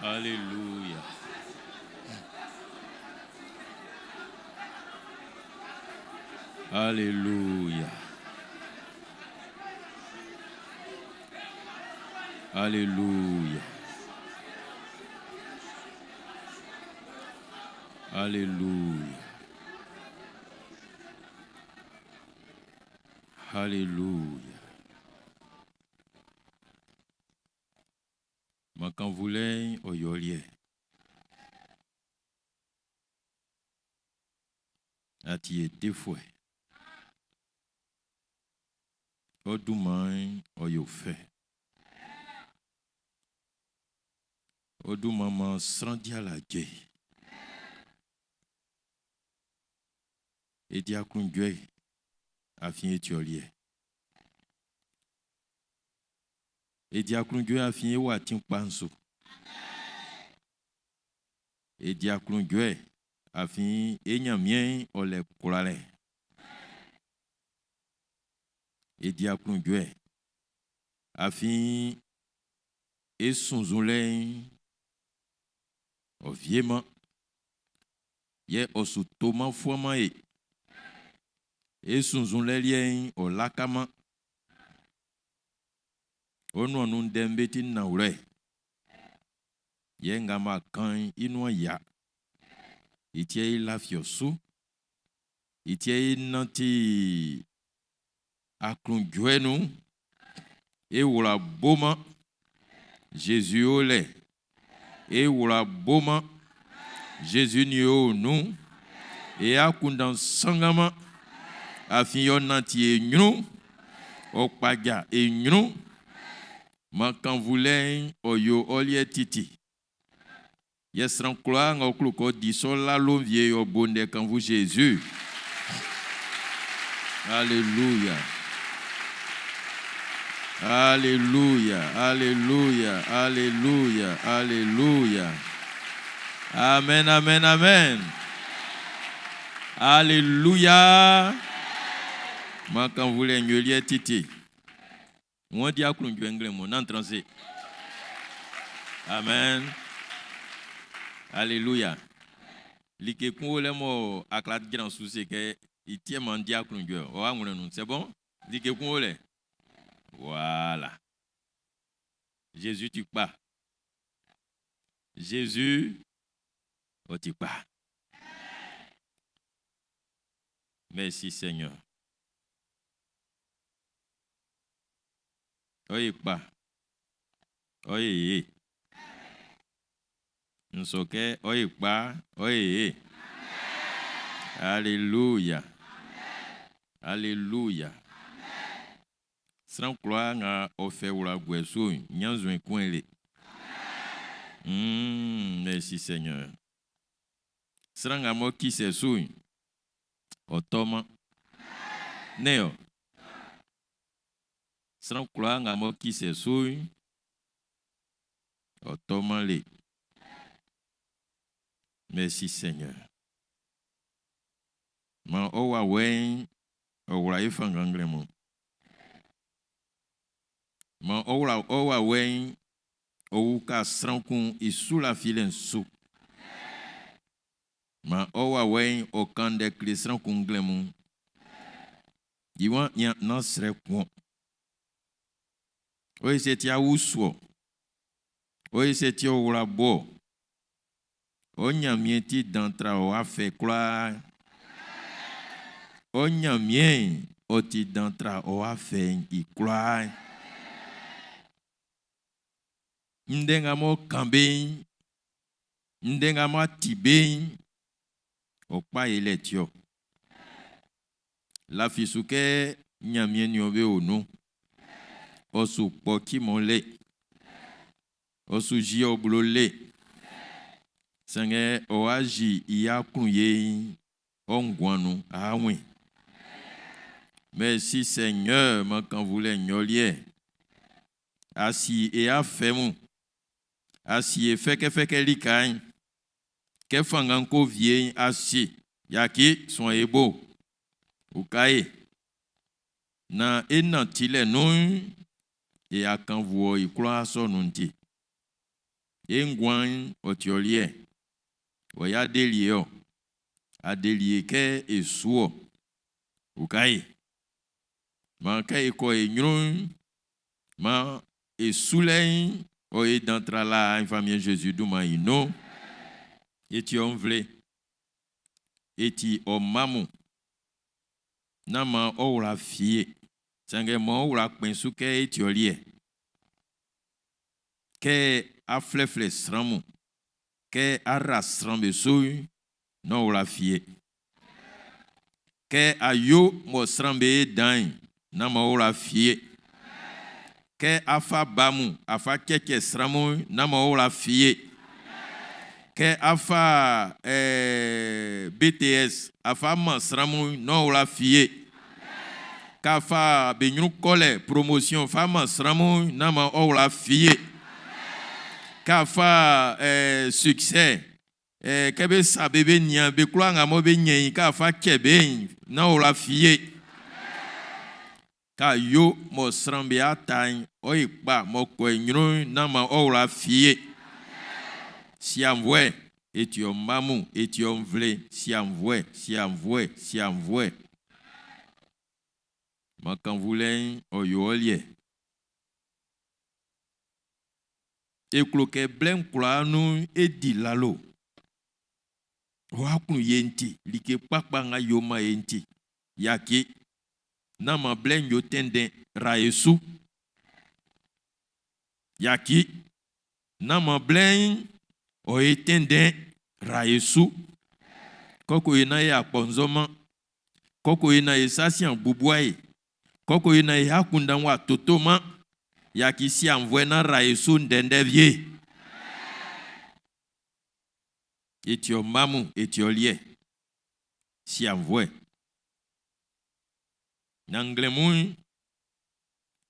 Alléluia. Alléluia. Alléluia. Alléluia. Alléluia. Ma quand voulez oyolier. ati ete fouet. Oduman oyo fe. Oduman srandia la je. Eti akunjwe afin etiolier. Eti akunjwe afin watin panso. Eti akunjwe afin enyamien ole kulale. Eti akunjwe afin esunzule oviema ye osutoma fuama esunzule lien olakama onu anu dembeti naure ye ngama kan inwa ya itie lafiosu itie nanti aklunjuenu e wula boma Jésus ole e wula boma Jésus ni o nu e akundan sangama afin yo nanti e nyunu okpaja e nyunu makan voulin oyo olie titi yesran kloa nga okluko disola lonvie yo bonde kan vous Jésus. Alléluia. Alléluia, alléluia, alléluia, alléluia. Amen, amen, amen. Alléluia. Ma quand vous l'engoliez titi. Moi dis à qu'on du anglais mon entrance. Amen. Alléluia. Like qu'on le mo aklat grand souci que il tient mon diacre du. C'est bon? Like qu'on le. Voilà. Jésus tu pas. Jésus tu pas. Merci Seigneur. Oye pas. Oye. Nous sommes oye pas. Oye. Alléluia. Alléluia. Sans croire nga ofe wula gweso nyanzo enkwele. Merci Seigneur. Sans nga mo ki se sou otoma neo. Sans croire nga mo ki se sou otoma le. Merci Seigneur. Ma owa wen owa ifanga nglemo. Ma owa wen ouka srankun isu la filen sou. Ma owa wen okande kli srankun glemu. Diwan yan nan srekon. Oye se tia uswo. Oye se tia oula bo. Onyamienti d'entra o afe kwa. Onyamien oti d'entra o afe ikwa. Ndenga mo kambe, ndenga mo tibe, okpa eletio. La fisuke nyamien yobe onu. Osu poki mole. Osu jio blole. Senge oaji iya kunye ongwanu awe. Merci Seigneur, ma quand vous l'aignoliez. Asi et a fait mon. Asi et fait likain. Que fanganko vieille asi. Yaki son ebo. Ukaye. Na enantile non. Et à quand vous y croire son nunti. Engwan otiolier. Oya delio. Adelie ke e suo. Ukaye. Man ke ko e nyon. Man et souley o e d'entra la infamie Jésus douma ino et ti on vle et ti o mamu na ma o la fie sange mo o la pensu ke et ti olie ke a flefle sramu ke a rasrambe sou no o la fie ke ayo mo srambe dan na ma ora fie ke afa bamu afa keke sramu na ma ora fie ke afa BTS afa ma sramu na ora fie ka fa benyu kole promotion fa ma sramu na ma ora fie ka fa succès kebe sabebe nia be kula nga mo be nyen ka fa kebe na ora fie ka yo mo srambe atan o ikpa mo ko nyro na ma ora fie si envoie et tu mamu et tu vle si envoie ma kan voulez o yo lié e kloke blen kula nu e di lalo wa kunu yenti like pakpa nga yo ma yenti yaki na ma blen yo tenden ra Yesu yaki na ma blen o tenden ra Yesu koko ina ya ponzoma koko ina esasian bubuai koko ina ya kundanwa totoma yaki si envoie na ra Yesu ndendevie et your mamu et your lié si envoie nanglemu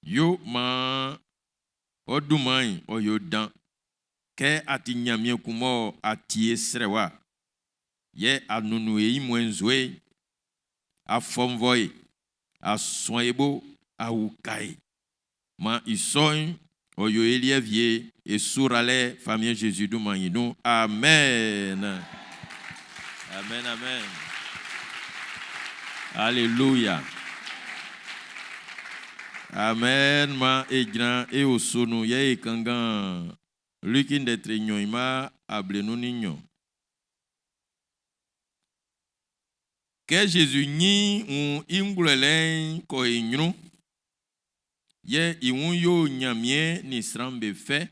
yo ma odumai o yo dan ke ati nyamie kumo ati esrewa ye anunu e imwenzwe afomvoy asoyebo aukai ma isoy o yo elievie et surale famille Jésus du Manino. Amen. Amen, amen. Alléluia. Amen, ma e grand e osonu ye kangan lukin de trignon ma ablenu nignon. Que Jésus ni un ingulelen ko ignon. Ye iwun yo nyamie ni srambe fe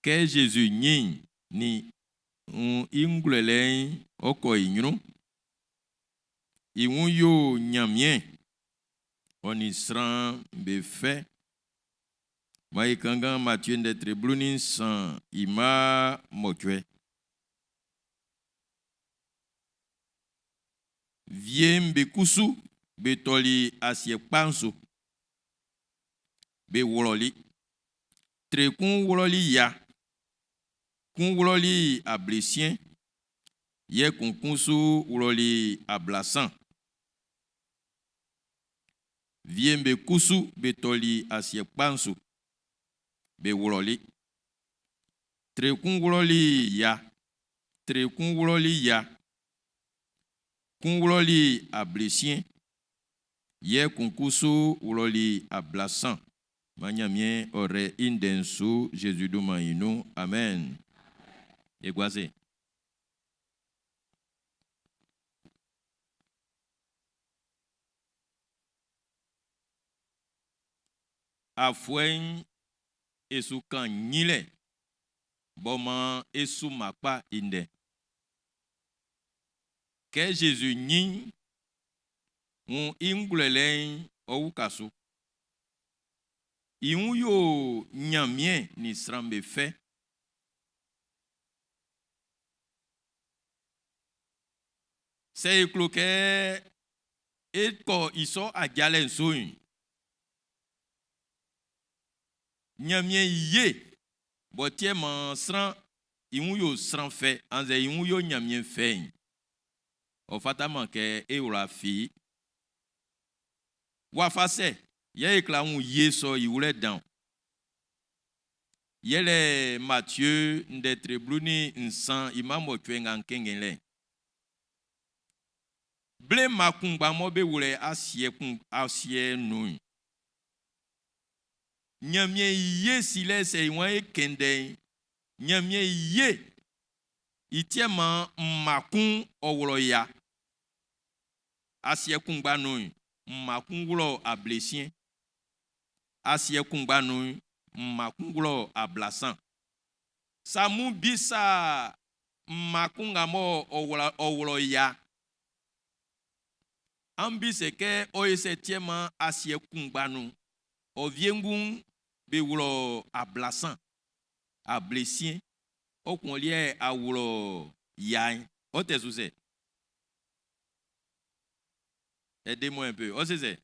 que Jésus ni ingulelen oko ignon iwun yo nyamie oni srambe fe mai kanga Matthieu de Treblunin san ima mokwe viem be kusu betoli asie panso be wololi tre kun wololi ya kun wololi ablesien ye kun kunsu wololi ablasan viembe kusu betoli asie pansu be wololi tre kun wololi ya tre kun wololi ya kun wololi ablesien ye kun kunsu wololi ablasan Manyamien ore indensu Jésus du Maïnou. Amen. Eguaze. Afwen esu kan nyile. Boma esu makpa inde. Que Jésus nyi un ingulelen ou kasu. Iun yo nyamien ni srambe fe. Se ikloke etko iso agalen soin. Nyamien ye. Botie man sran iun yo sran fe. Anze iun yo nyamien fe. O fataman ke e ula fi. Wafase. Ye ekla un yeso yule dan. Yele Matthieu de Trebluni nsan imamo twenga nkengele. Ble makumba mobe wule asye nu. Nyamye ye sile se iwan kende. Nyamye ye itiema makun owlo ya. Asye kumba nu. Makun wulo ablesien. Asye kungbanu makungulo ablasan. Samu bisa makungamo owlo ya. Ambi c'est que o septième asie kungbanu. O viengun be wulo a blasan. A blessien. O qu'on lié a wulo yain. O te sous. Aidez-moi un peu. O c'est.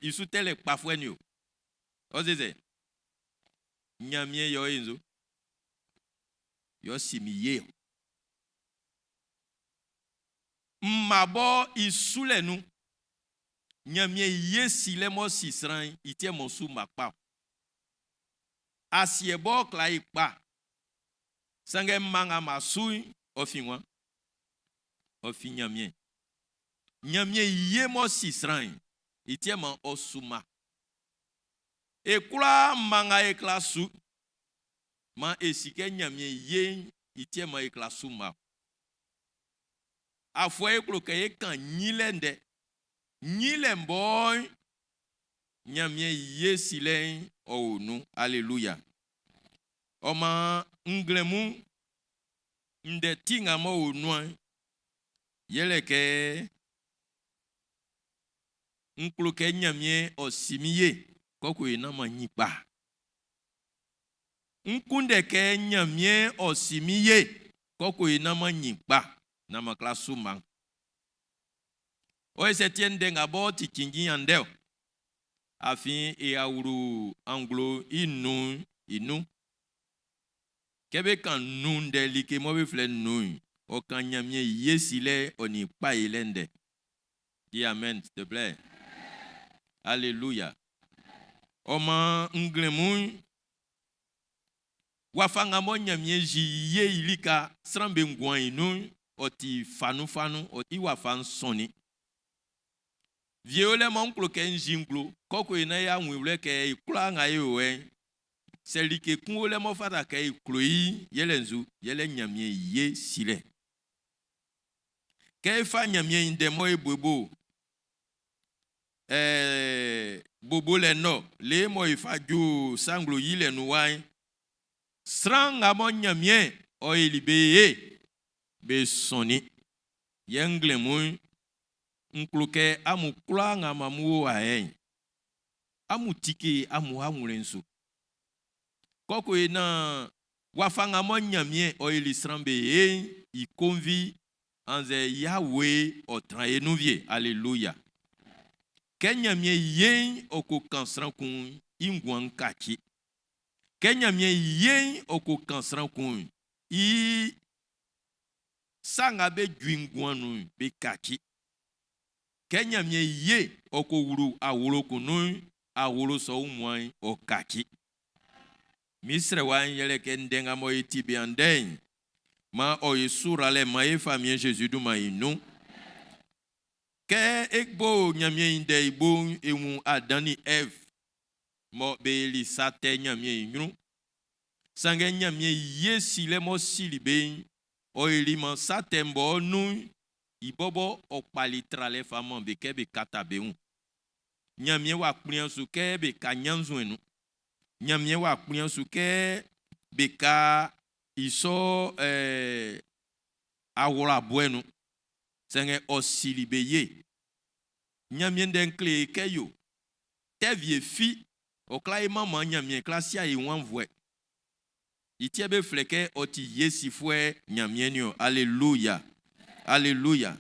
Il sous tel parfois nous. O c'est. Nyamie yo inzo. Yo simiye. Mabo isule nu. Nyamie yesi le mo sisran itie mo su makpa. Asiebo kla ikpa. Sange manga masui ofinwa. Ofi nyamie. Nyamie ye mo sisran itie mo osuma. Ekula manga eklasu. Ma esike nyamie ye itie mo eklasu ma. Afwa eklo ke kan nyilende. Nyilemboy nyamie ye silen o nu. Alléluia. Oma nglemu nde tinga mo o nu. Yele ke nklo ke nyamie o simiye. Koko inama nyipa. Nkunde ke nyamie o simiye. Koko inama nyipa. Nama klasu man. O setien denga bo ti kingi andeo. Afin e auru anglo inu. Kebe kan nun de like mo be fle nun. O kan nyamie yesile oni pa elende. Dis amen, s'il te plaît. Alléluia. Oma nglemu wafanga mo nyamie ji ye ilika srambe ngwan inu oti fanu oti wafan soni. Viole mon klo ken jinglo koko ina ya nwule ke ikula nga yewe selike kunole mo fata ke ikloi yelenzu yele nyamie ye sile. Ke fa nyamie inde mo ebobo bobo le no le mo ifaju sanglo yile nuwai stranga mo nyamie o elibe be soni yengle mu nkluke amu kula nga mamu ahen amu tike amu amulenso koko ina wafanga mo nyamie o elisrambe i convi anze Yahweh o traenuvie. Alléluia. Kenyamie yen oko kansran kun ingwan kaki. Kenyamie yen oko kansran kun i sanga be dwingwanu be kaki. Kenyamie ye oko wuru awolo kunu awolo so umwan o kaki. Misre wan yele kendenga mo itibi anden. Ma o yesura le ma e famille Jésus du ma inu. Ke ekbo nyamie inde ibo emu adani Eve. Mo be li sate nyamie inu. Sange nyamie yesi le mo silibe. O elima satembo nu ibobo okpalitra le faman be kebe katabeun. Nyamie wa kprian su kebe kanyanzwenu. Nyamie wa kprian su ke be ka iso awora bueno. Senge osilibeye. Nyamie denkle keyo. Te vie fi okla maman nyamie klasia e wanvwe. Itiebe fleke oti yesi fwe nyamienyo. Alléluia. Alléluia.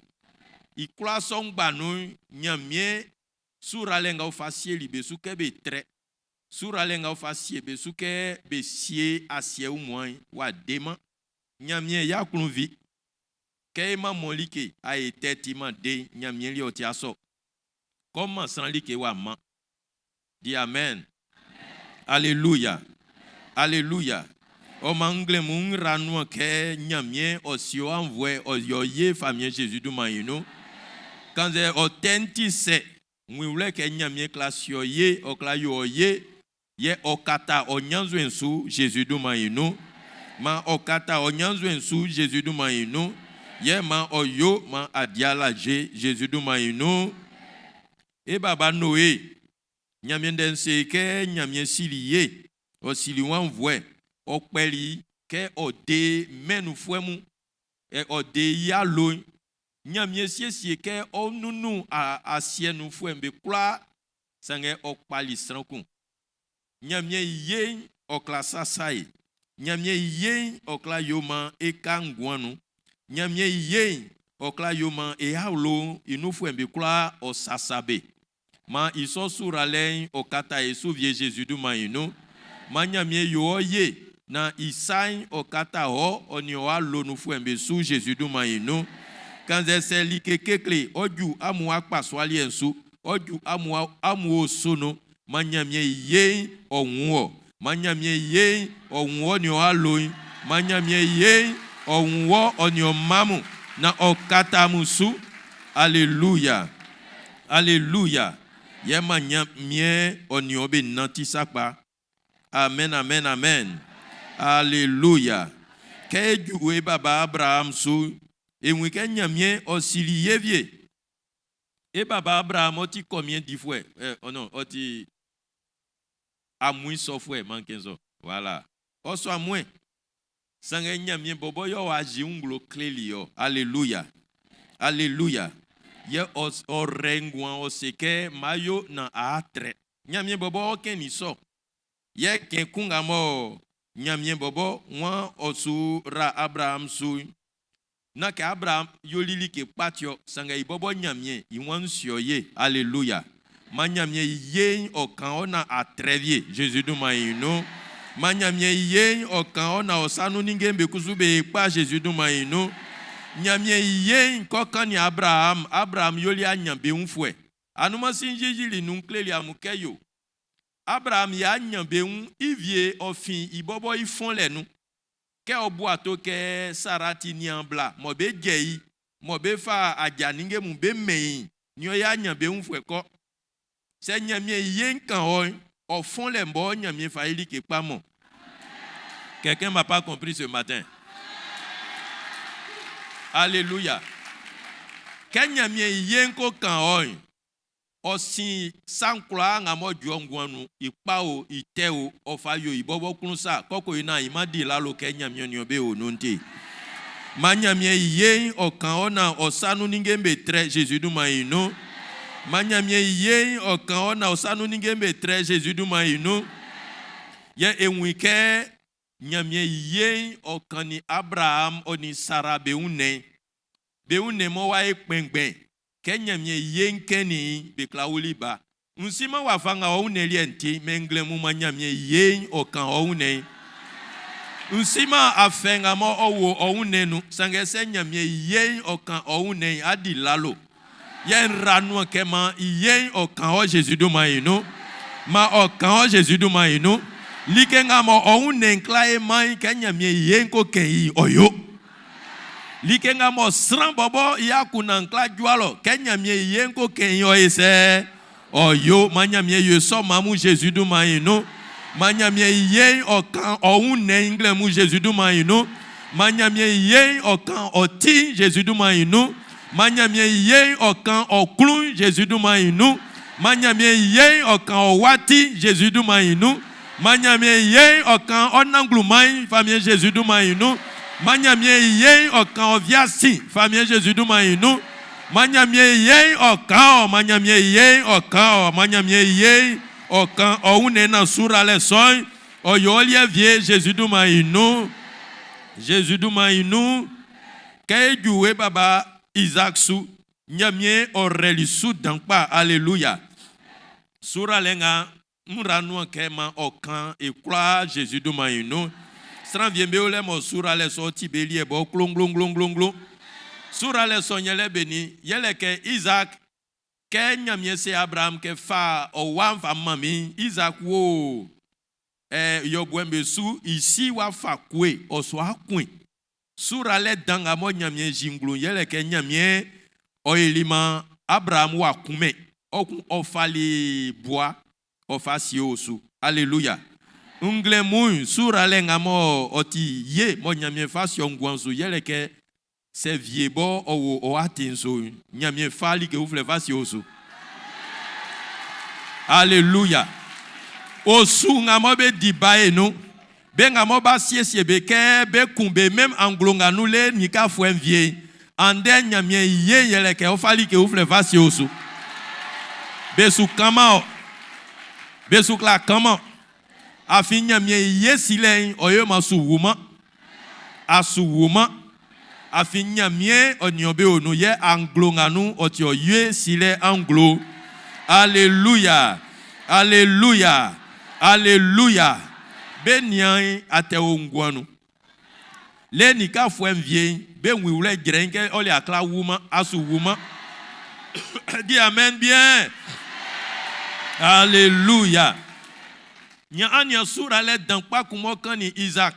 Ikula songba nu nyamie suralenga ofasie libe suke be tre. Suralenga ofasie be suke be sie asie umwan wa dema. Nyamie ya klunvi. Keima molike a eteti ma de nyamie li oti aso. Comment san like wa ma. Dis amen. Alléluia. Alléluia. O mangle mun ranu ke nyamie osio envoie oyoye famille Jésus du maïno. Quand c'est authentique, mwule ke nyamie klasio ye oklayo ye ye okata onyanzo ensu Jésus du maïno. Ma okata onyanzo ensu Jésus du maïno. Ye ma oyo ma adiala Jésus du maïno. E baba Noé nyamie dense ke nyamie siliye o siliwan voie. Okpeli ke ode menu fuemu e ode yalo nyamie sie ke onunu a sienu fuembe kula sange okpali sranku nyamie yen okla sasai nyamie yen okla yoma ekangwanu nyamie yen okla yoma ehaulo inu fuembe kula osasabe ma iso suralen okata esuvie Jésus du maino ma nyamie yo ye na isai okata ho oni o alo nu fuembe su Jésus du maino kanze se likekekle oju amu akpaswali ensu oju amu osono manyamie ye onwo manyamie ye onwo ni o aloyin manyamie ye onwo oni o mamu na okata musu hallelujah hallelujah ye manyamie oni o be nanti sakpa amen amen amen hallelujah keju we baba Abraham su et moi quand nyamien osili yevie et baba Abraham oti combien 10 fois oh non oti à moins 100 fois manquenzo voilà oso à moins sanga nyamien bobo yo aji unglo cleli yo alléluia alléluia ye o rengwan o seke mayo na atre nyamien bobo ken iso ye ken kunga mo nyamien bobo wan osu ra Abraham su na ke Abraham yolili ke patio sanga ibobo nyamie iwan sioye alléluia ma nyamie yen okan ona atrevie Jésus du maino ma nyamie yen okan ona osanu ningembe kuzube pa Jésus du maino nyamie yen kokani Abraham yoli anyambe unfwe anuma sinjijili nunkleli amukeyo Abraham ya anyambe un ivie ofin ibobo ifon lenu ke obuato ke sarati niambla mobe gei mobe fa ajaninge mbe mei nyo ya nyambe unfwe ko se nyamie yen kan o fond les mbo nyamie fa ili ke pamo. Quelqu'un m'a pas compris ce matin. Alléluia. Ke nyamie yen ko kan osi sankla ngamo juongwanu ipao iteo ofayo ibobo kunsa koko ina imadi lalo Kenya myonyobe onunti manyamie yen okan ona osanu ningembe tre Jésus du maino manyamie yen okan ona osanu ningembe tre Jésus du maino ye enwike nyamie yen okani Abraham oni Sarah beune mo wa ekpengben kenyamie yen keni beklauli ba unsima wafanga ouneli enti mengle mu manyamie yen okan oune unsima afenga mo owo ounenu sangese nyamie yen okan oune adi lalo yen ranu kema yen okan o Jésus du maino ma okan o Jésus du maino likenga mo oune nklae mai kenyamie yen ko kei oyo likenga mo sran bobo ya kunankla jualo kenyamie yenko kenyo ese oyo manyamie yeso mamu Jésus du maino manyamie yen okan oune ingle mu Jésus du maino manyamie yen okan oti Jésus du maino manyamie yen okan oklun Jésus du maino manyamie yen okan owati Jésus du maino manyamie yen okan onanglumai famille Jésus du maino manyamie yen okan oviasi famille Jésus du maino manyamie yen okan manyamie yen okan manyamie yen okan oune na sura le soy oyolie vie Jésus du maino kejuwe baba Isaac su nyamie oreli su dankpa alléluia sura lenga muranu kema okan ekwa Jésus du maino Sran viembe ole mo sura le so ti belie bo klong. Sura le so nyele beni yele ke Isaac ke nyamie se Abraham ke fa o wan fa mami Isaac wo yo bwembe su isi wa fa kwe o so akwen. Sura le danga mo nyamie jinglu yele ke nyamie o elima Abraham wa kume o fali bois o fasi osu. Alléluia. Ungle mun sura lenga mo oti ye mo nyamie fasio ngwanzu yeleke se viebo o atinso nyamie fali ke ufle fasio osu. Alléluia. Osu ngamo be dibae no be ngamo ba siesie be ke be kumbe même anglonga nous le nika fuen vie ande nyamie ye yele ke ofali ke ufle vasi osu besu kama besu kla kama afi nyamie ye sile oyo masu wuma asu wuma afi nyamie onyobe onu ye anglo nganu oti oye sile anglo. Alléluia, alléluia, alléluia. Benyan ate ongwanu le nika fuen vie be wiwle grenke ole akla wuma asu wuma. Dis amen bien. Alléluia. Nya anya sura le dan pa kumo kan ni Isaac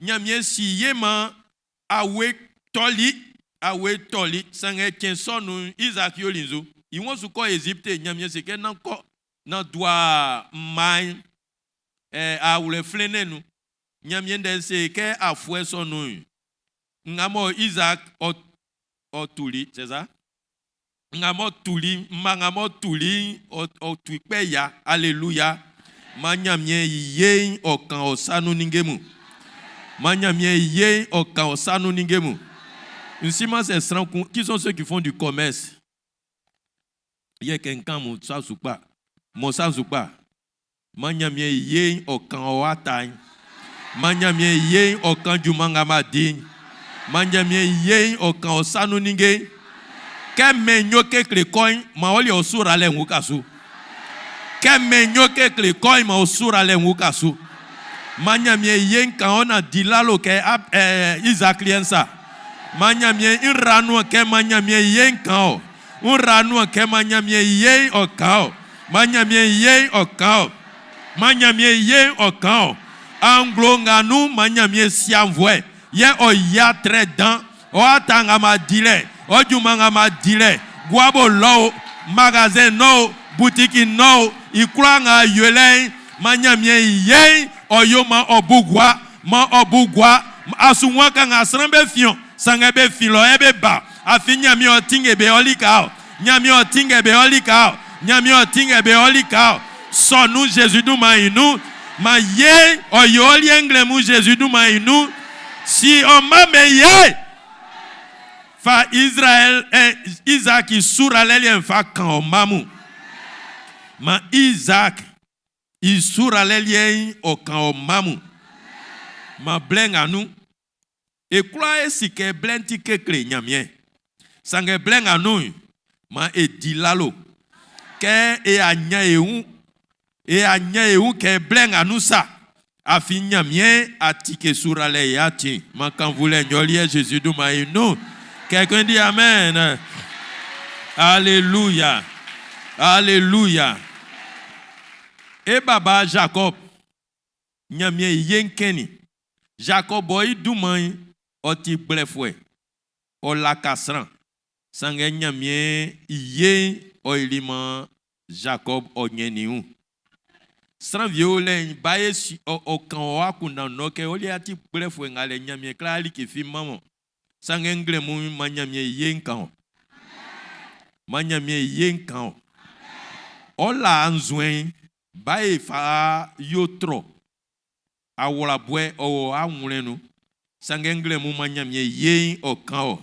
nya mie si yema awe toli sange kensonu Isaac yolinzo iwon su ko Egypte nya mie se ke nan ko nan doa mai a wule flenenu nyamien de se ke afwe sonu ngamo Isaac otuli c'est ça ngamo tuli mangamo tuli otwipe ya. Alléluia. Manyamien ye okan osanu ningemu manyamien ye okan osanu ningemu. Nsima c'est strand qui sont ceux qui font du commerce. Il y a quelqu'un mo sa soupa mo sa soupa manyamie ye okan owatai manyamie ye okan jumanga madin manyamie ye okan osanu ninge ke menyo ke klekoin ma oli osura le ngukasu ke menyo ke klekoin ma osura le ngukasu manyamie ye kan ona dilalo ke Isaac liensa manyamie iranu ke manyamie ye kan o ranu ke manyamie ye okan manyamie ye okan manyamie ye okan anglo nganu manyamie siamvwe ye oya tredan o atanga madile o jumanga madile guabo lo magasin no boutique no ikranga yele manyamie ye oyoma obugwa ma obugwa asunwa kanga srambe fion sangebe filo ebe ba afinya mi otinge be olika nyami otinge be olika nyami otinge be olika sonu Jésus du maïnou ma ye oyoli englemu Jésus du maïnou si on m'a meye fa Israël Isaac sura lelien fa kan mamu ma Isaac sura lelien o kan mamu ma blenga nu e kula esike blenti kekle nyamien sange blenga nu ma edilalo ke e anya ehu ke blenga nu sa afi nyamien atike sura le yati ma kan voulait nyolie Jésus du maïnou. Quelqu'un dit amen. Alléluia. Alléluia. Et baba Jacob nyamien yenkeni Jacob boy duman oti blefwe o la kasran sange nyamien ye oilima Jacob onyeniu san viole baye o kan o akuna no ke oli ati blefwe ngale nyamien klali ki fi mamo sange nglemu manyamien yenkan manyamien yenkan ola anzwen baye fa yotro awola bwe o anwulenu sange nglemu manyamie yen okan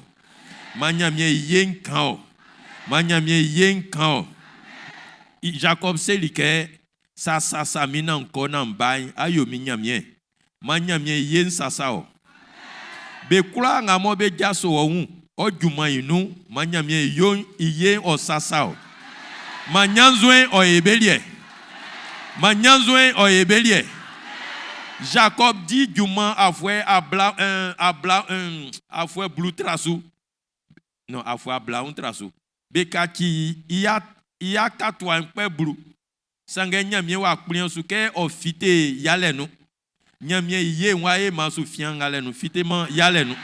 manyamie yen kan manyamie yen kan Jacob selike sa mina nko na mbai ayo minyamie manyamie yen sasa o be kula ngamo be jaso o ojuma inu manyamie yon iye o sasa o manyanzwen o ebelie manyanzwen o ebelie. Jacob dit Juma afwe afwe blue trasu. Non, afwe bla trasu. Bekaki iya katwa mpe blue. Sange nyamie wa kplion suke ofite yalenu. Nyamie ye wae masu fiangalenu fite man yalenu.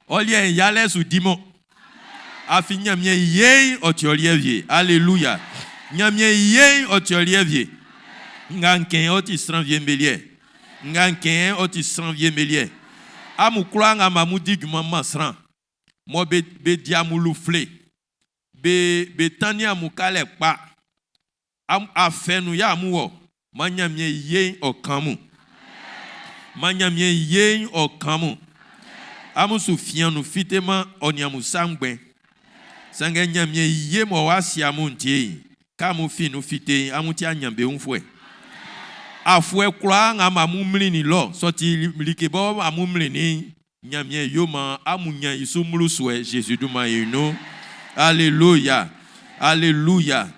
Olie yale su dimo. Afi nyamie ye otiolievie. Alléluia. Nyamie ye otiolievie. Nganken oti sanvie melie. Nganken oti sanvie melie. Amukura nga mamudi gumama sran. Mo be diamulu fle. Be tani amukale pa. Afenu ya amuwo. Manyamie ye okamu. Manyamie ye okamu. Amusu fian nous fitema onyamu sangbe. Sange nyamye ye mo wasi amunti. Kamu fi nous fite amuti anyambe unfwe. Afwe kwa ngama mumlini lo. Soti likebo amumlini. Nyamye yoma amunya isumluswe Jésus duma yino. Alléluia. Alléluia.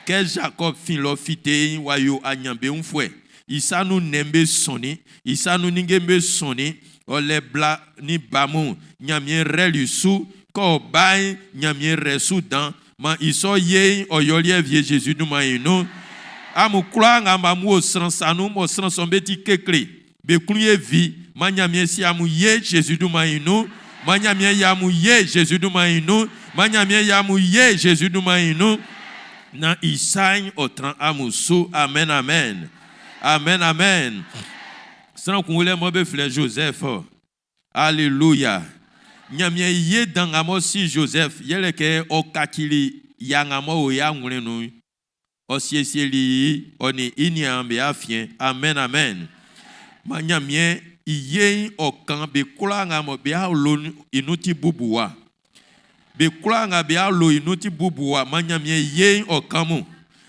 Que Jacob fin lo fite wayo anyambe unfwe. Isa nous nembe soni. Isa nous ningembe soni. Ole bla ni bamu nyamie relusu ko bay nyamie resu dan ma iso ye oyolie vie Jésus nous maïno amu kula ngamba mu osran sanu mo osran sombeti kekle be kluye vi ma nyamie si amu ye Jésus nous maïno ma nyamie ya mu ye Jésus nous maïno ma nyamie ya mu ye Jésus nous maïno na isagne otran amu su amen amen amen amen. Sans qu'on voulait mon frère Joseph. Alléluia. Nyamie ye dangamo si Joseph. Yele ke okakili yangamo o yangulenu. Osieseli oni inyambe afien. Amen amen. Ma nyamie ye okan be kula ngamo be alo inuti bubuwa. Be kula ngabe alo inuti bubuwa. Ma nyamie ye okamu.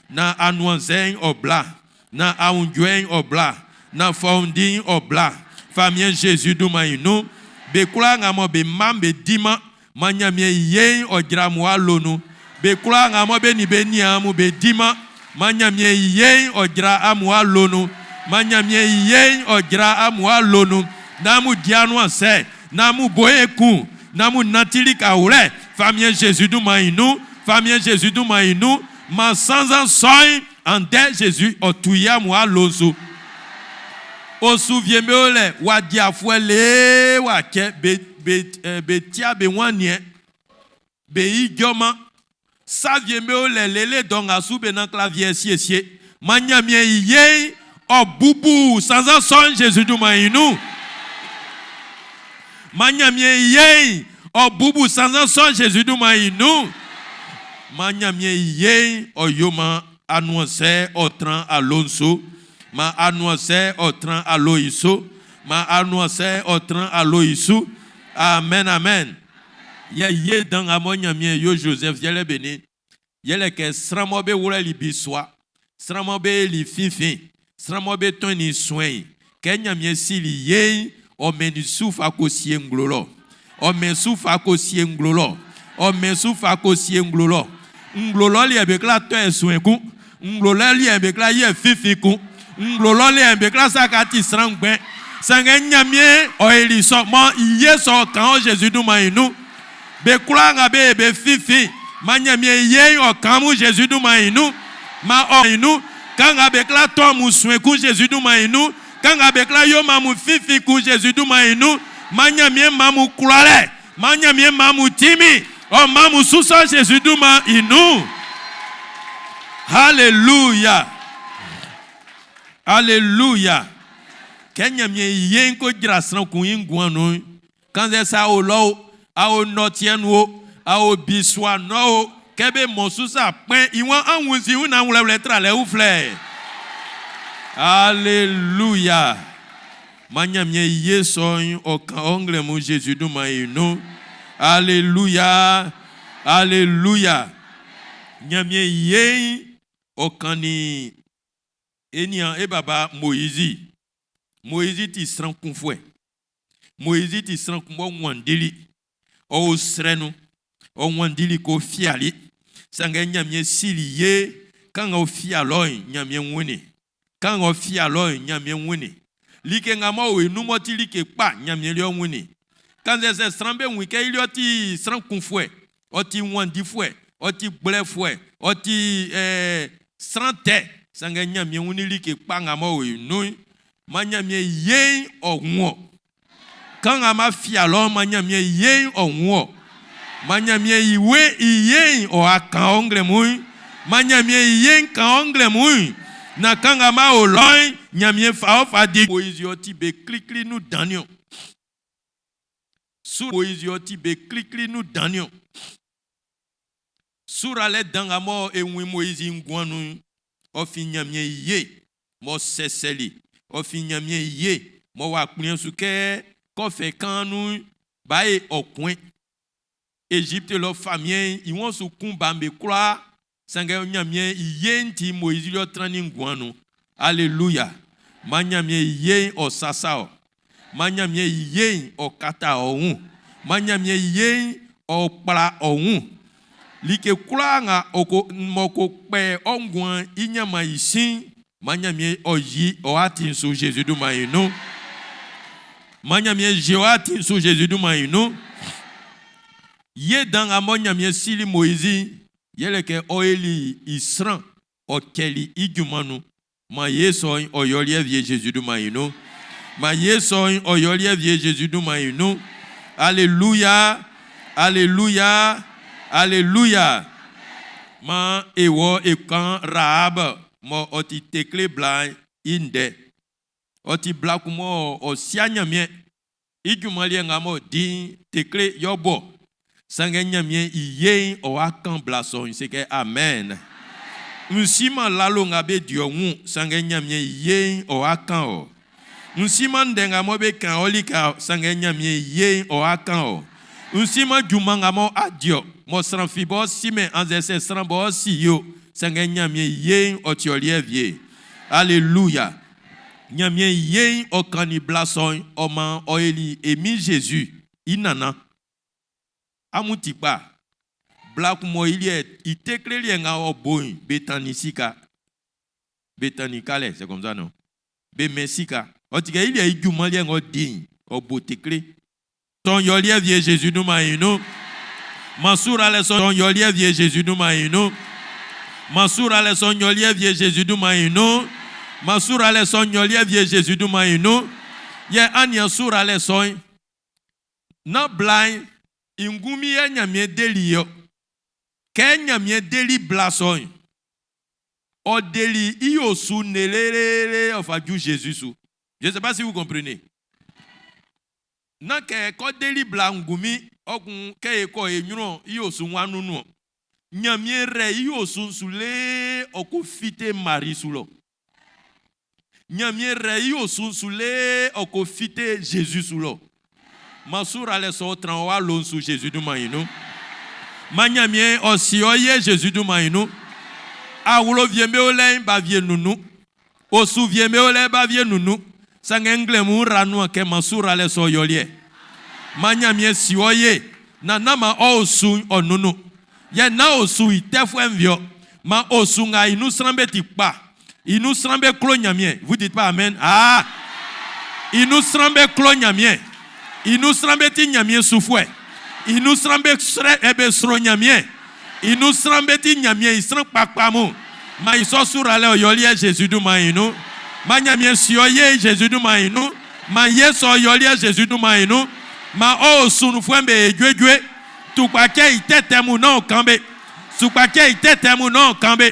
Na anuanzen obla. Na aunjuen obla. Na founding obla famille Jésus du maïno be kula ngamo be mambe dima manyamie ye odramu alonu be kula ngamo be ni be niamu be dima manyamie ye odra amu alonu manyamie ye odra amu alonu namu dianu anse namu boyeku namu natili kaure famille Jésus du maïno famille Jésus du maïno ma sans en soin en de Jésus otuya mu alozo. O souviens-me ole wa diafuele wa ke be tia be wanie be idioma saviens-me ole lele donc asu be nan clavier siesie manyamie ye o bubu sans en son Jésus du maïnou manyamie ye o bubu sans en son Jésus du maïnou manyamie ye o yoma annoncer au train Alonso ma annoncé au train à Loïso, ma annoncé au train à Loïsou. Amen, amen. Yé dans amonyamie yo Joseph yele béni. Yele ke sramobe wule li biswa, sramobe li fifi, sramobe toni soin. Kenyamie si li ye o meni soufa ko sienglolo. O men soufa ko sienglolo. O men soufa ko sienglolo. Nglolo li avec la to soin ku. Nglolo li avec la ye fifi ku. Nglolole embekla sakati srangben sange nyamie oeliso mo yeso kan Jésus du maïnou be kula ngabe be fifi manyamie ye o kan mu Jésus du maïnou ma oinu kanga bekla to mu soin ku Jésus du maïnou kanga bekla yo ma mu fifi ku Jésus du maïnou manyamie mamu kulale manyamie mamu timi o mamu suso Jésus du maïnou. Alléluia. Alléluia. Kenya mie yenko grasran ku ingwanu. Quand ça au lo, a au notienwo, a au biswa no, kebe monsusa pen iwan anwuzi una wule trale ou fleur. Alléluia. Manya mie yeson o ongle mu Jésus du maïno. Alléluia. Alléluia. Nyamie yen o kani Enian et baba Moïse. Moïse ti sran kunfwe. Moïse ti sran kumbo wandili. O srenu. O wandili ko fiali. Sange nyamye siliye. Kanga o fialoi nyamye wene. Kanga o fialoi nyamye wene. Like ngama o enumoti like pa nyamye lio wene. Kanze se sranbe wike ilio ti sran kunfwe. O ti wandifwe. O ti blefwe. O ti srante. Sanga nyamie unili ke panga mo we no manyamie ye onwo kanga ma fialo manyamie ye onwo manyamie iwe ye o akan ongle mu manyamie ye kan ongle mu na kanga ma o loin nyamie fa o fa di Moïse oti be klikli nu danio sur Moïse oti be klikli nu danio sur ale danga mo e wi Moïse ngwanu Ofi nyamie ye mo seseli. Ofi nyamie ye mo wa kpien suke ko fe kanu bae au coin Égypte leur famille ils vont sous kumbambe croix sanga nyamie yenti Moïse leur training guano alléluia manyamie yen o sasao manyamie yen o kata o manyamie yen o para o like croix nga oko moko pe ongwan inyama isin manyamie oyi o atin sous Jésus du maïno manyamie jeoati sous Jésus du maïno ye dans amonyamie sili Moïse yele ke oeli isran o keli igumanu ma yesoin o yolie vie Jésus du maïno ma yesoin o yolie vie Jésus du maïno alléluia alléluia alléluia ma ewo ekan Rahab mo oti tekle blanc inde oti black mo o sianyamie igumali ngamo din tekle yobo sanganyamie iye o akan blason c'est que amen Nsima lalo ngabe diongu sanganyamie iye o akan o Nsima ndenga mo be kan olika sanganyamie iye o akan o Nsima jumanga mo adio mo sranfibo sime anzese sranbo siyo sanganyamie iye o tiolie vie alléluia Nyamien yen okani blason oman oeli emi Jésus inana amutikpa black mo ilie itekle lienga oboy betanisika betanikale c'est comme ça non be mesika otika ilie idjuma lienga din obotekle ton yolie vie Jésus nous maïno Mansoura les son yolie vie Jésus nous maïno Mansoura les son yolie vie Jésus nous maïno Masura le son yolie vie Jésus du maïno ye anya sura le son na blind ingumi ya nyamie deli yo ke nyamie deli blason o deli iosu nelele enfin du Jésus sou je sais pas si vous comprenez na ke ko deli blangumi okun ke ko enyuro iosu wanunu nyamie re iosu sule okufite Marie sulo Nyamie rei osunsule okofite Jésus sulo. Masura le so tranwa lon sou Jésus du maïno. Manyamie osioye Jésus du maïno. Awulo viembe ole ba vie nunu. Osu viembe ole ba vie nunu. Sangengle mu ranu ke masura le so yolie. Manyamie sioye na nama osu onunu. Ye na osu itefu envio. Ma osu nga inu srambe tikpa. Il nous semble clognamien. Vous dites pas amen. Ah! Il nous semble clognamien. Il nous semble tignamien soufoué. Il nous semble ebe srognamien. Il nous semble tignamien. Il semble pakpamou. Ma iso sur ale oyolie Jésus du maïno. Ma nyamien sioye Jésus du maïno. Ma yeso oyolie Jésus du maïno. Ma o sunu fwembe ejwe. Tukake itetemu no kambe. Tukake itetemu no kambe.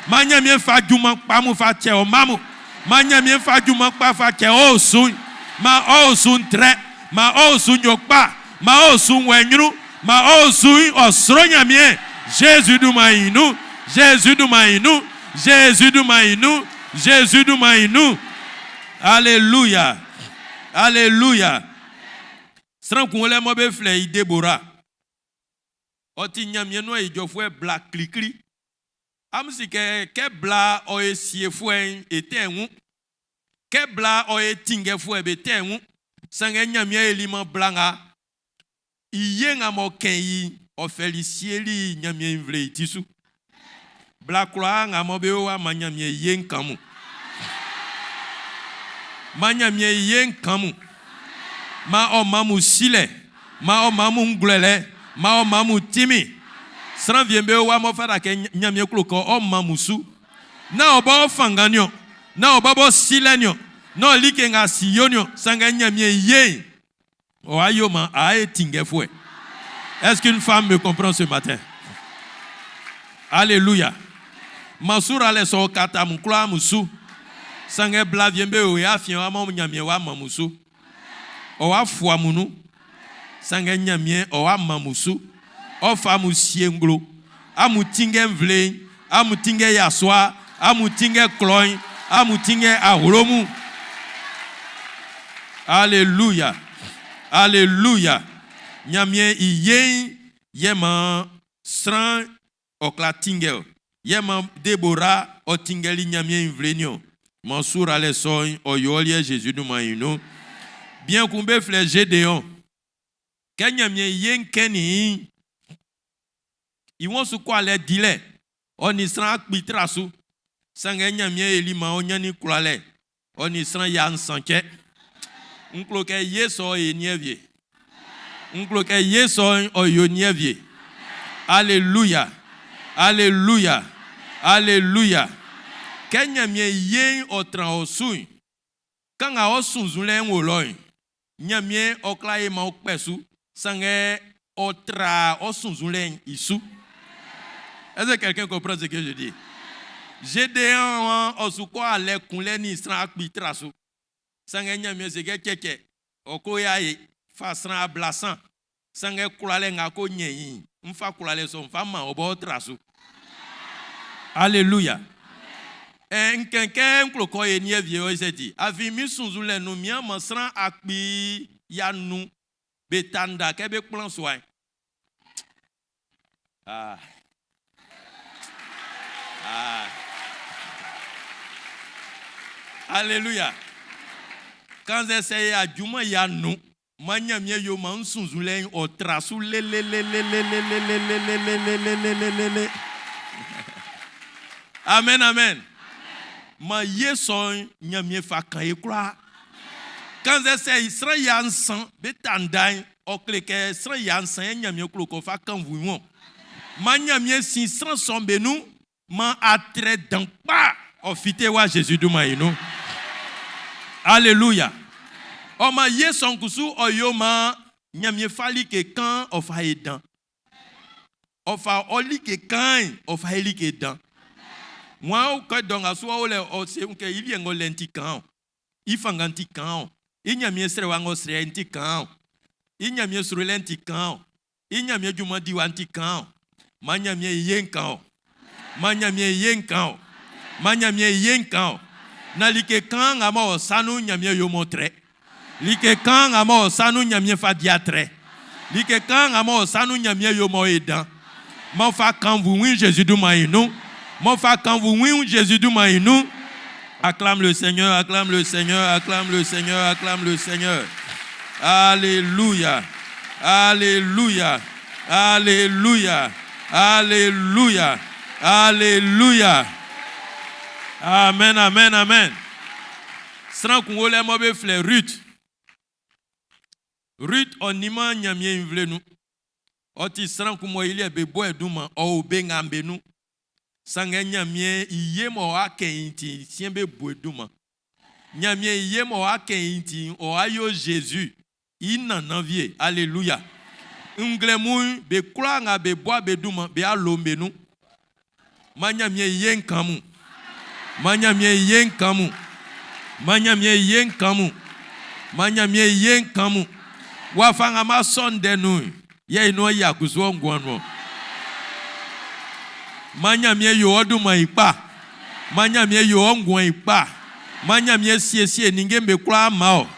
Manyamien fa juma pamu fa che o mamu. Manyamien fa juma pa fa che o sun. Ma o sun tre. Ma o sun yokpa. Ma o sun wenyru. Ma o sun osronyamien. Jésus du maïnou. Jésus du maïnou. Jésus du maïnou. Jésus du maïnou. Alléluia. Alléluia. Sran koule mo be fle i Deborah. Oti nyamien no e jofwe black klikli. Amsi ke bla o e sie fuen etenwu ke bla o e tinge fue betenwu sange nyamia elima blanga iyenga mo kenyi o felicieli nyamia invle itisu bla kwa nga mo bewa manyamia yen kamu manyamia yen kamu ma o mamu sile ma o mamu nglele ma o mamu timi Sran viembe wa mo fara ke nyamie kloko o mamusu. Na oba fanganyo. Na oba bo silenyo. No like nga siyonyo. Sanga nyamie ye. O ayoma ae tingefwe. Est-ce qu'une femme me comprend ce matin? Alléluia. Masura le so kata mukla musu. Sanga bla viembe o ya fian wa mo nyamie wa mamusu. O wa fwa munu. Sanga nyamie o wa mamusu. Ofa musienglo, amutinge mvle, amutinge yaswa, amutinge kloin, amutinge aholomu. Alléluia. Alléluia. Nyamie iyen yema sran okla tingel. Yema Deborah o tingeli nyamie invlenio. Mansour ale soy o yolie Jésus du maïno. Bien kumbe flè Gédéon. Kenyamie yen keni. I won su kwa le dile. On isran akbitrasu. Sange nyamie elima onyani kulale. On isran yan sanke. Nkloke yeso e nievie. Nkloke yeso o yo nievie. Alléluia. Alléluia. Alléluia. Kenyamie yen otran osui. Kanga osun zule ngoloi. Nyamie okla e ma okpesu. Sange otra osun zule isu. Est-ce que quelqu'un comprend ce que je dis? Gédéon osuko ale kunle ni isran akbitrasu. Sange nyamie sege keke. Oko ya e fasran ablasan. Sange kulale ngako nyeyi. Mfa kulale so mfa ma obo trasu. Alléluia. Nkenke nkloko ye nievie o iseti. Avi mi sunzule no mi amasran akbi ya nu betanda kebe plan soin. Alléluia. Quand j'essaye à Djuma ya nu manya mie yo man sunzule o trasu le. Amen, amen. Ma yeson nyamie fa kan ekura. Quand j'essaye sra yansan betandan o kleke sra yansan nyamie kloko fa kan vuon. Ma nyamie sin sra sombe nou ma atre dan pa ofite wa Jésus du maïno. Alléluia. O ma yeson kusu oyo ma nyamie fali ke kan o fa edan. O fa oli ke kan o fa eli ke dan. Moi, quand on a soit il y a un lentican, il fait un antican, il y a mieux sur un antican, il y a mieux sur l'antican, il y a mieux du monde antican, mania mieux yencan, mania mieux yencan, mania mieux yencan, n'alike kan à mort sanu n'y a mieux yo montré, like kan à mort sanu n'y a mieux fa diatre, like kan à mort sanu n'y a mieux yo mo edan, m'en fa quand vous oui Jésus du maïno. Mon frère, quand vous oui, Jésus du maïnou, acclame le Seigneur, acclame le Seigneur, acclame le Seigneur, acclame le Seigneur. Alléluia, alléluia, alléluia, alléluia, alléluia. Amen, amen, amen. Sran kungole mobe fle Ruth. Ruth onima nyamie invle nou. Oti sran kumo ili bebo eduma o bengambe nou. Sange nyamie iye mo akeinti siembe boeduma. Nyamie iye mo akeinti o ayo Jésus. Inanavie. Alléluia. Nglemu be kula nga be boa be duma be alombe nou. Manyamie yen kamu. Manyamie yen kamu. Manyamie yen kamu. Manyamie yen kamu. Wafanga ma sonde nou. Ye ino ya kuzwa ngwanwo. Manyamie yo oduma ipa. Manyamie yo ongwan ipa. Manyamie sie ningembe kula mao.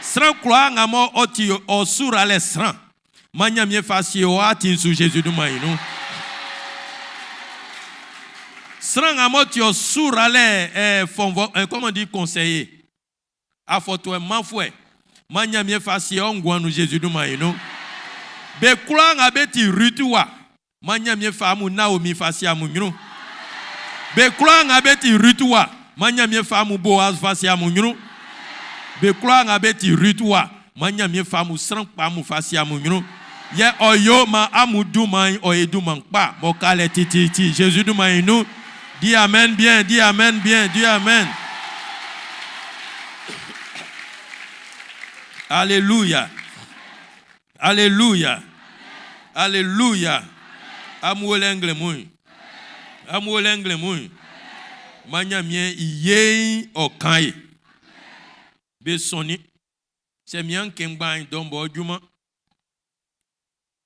Sran kula ngamo oti osura le sran. Manyamie fasie o ati sou Jésus du maïno. Sran ngamo ti osura le comment on dit conseiller. A photo manfoué. Manyamie fasie ongwan nou Jésus du maïno. Be kula ngabeti rituwa. Manyamie famu Naomi fasia munyuru. Be kula ngabeti rituwa. Manyamie famu Boaz fasia munyuru. Be kula ngabeti rituwa. Manyamie famu srankpa mu fasia munyuru. Ye oyo ma amudu man oyedu mankpa. Mokale titi. Jésus du maïnou. Dis amen bien, dis amen bien, dis amen. Alléluia. Alléluia. Alléluia. Amuolengle mouy. Amuolengle mouy. Manyamien iye okaye. Besoni. C'est bien kengban dombo juma.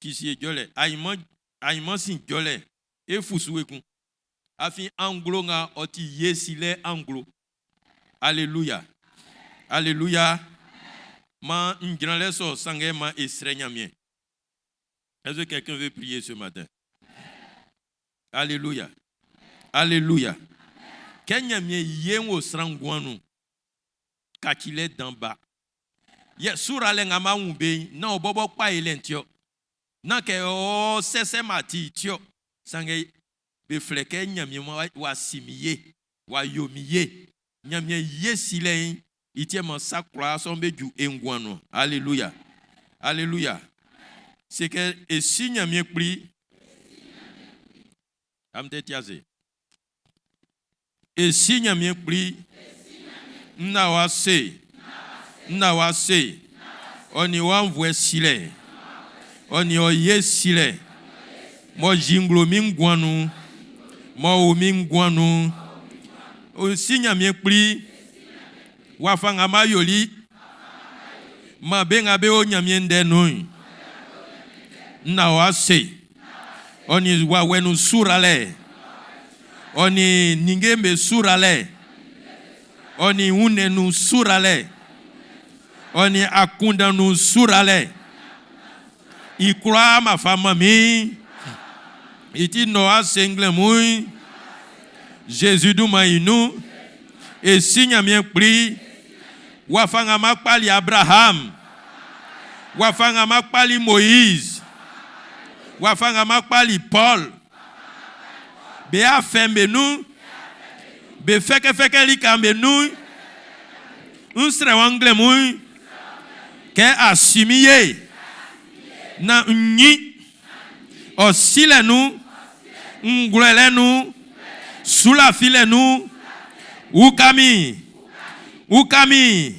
Kisi jole. Aïman sin jole. E fusuweku. Afi anglo nga oti yesile anglo. Alléluia. Alléluia. Ma njranle so sange ma esrenyamien. Est-ce que quelqu'un veut prier ce matin? Alléluia. Alléluia. Kenya mie yengo srangwanu kakile d'en bas. Ye sura le ngama umbe na obobo pa elentio. Na ke o sese mati tio sange be fleke nyamie wa simiye wa yomiye nyamie yesile itie man sakra sombe du engwanu. Alléluia. Alléluia. C'est que et si nyamie prie amte tiaze. Et si nyamie prie na wa se oni wa envoie sile oni oye sile mo jinglo mingwanu mo mingwanu o si nyamie prie wa fanga mayoli ma benga be o nyamie ndenu na wa se oni wa wenu surale oni ningembe surale oni unenu surale oni akunda nu surale ikura ma fama mi iti noa sengle mui Jésus du maïnou et signe mien pri wafanga makpali Abraham wafanga makpali Moïse wafanga makpali Paul be a fembe nou be feke li kambe nou unsre wangle mui ke asimiye na nyi osile nou ngwele nou sula file nou ukami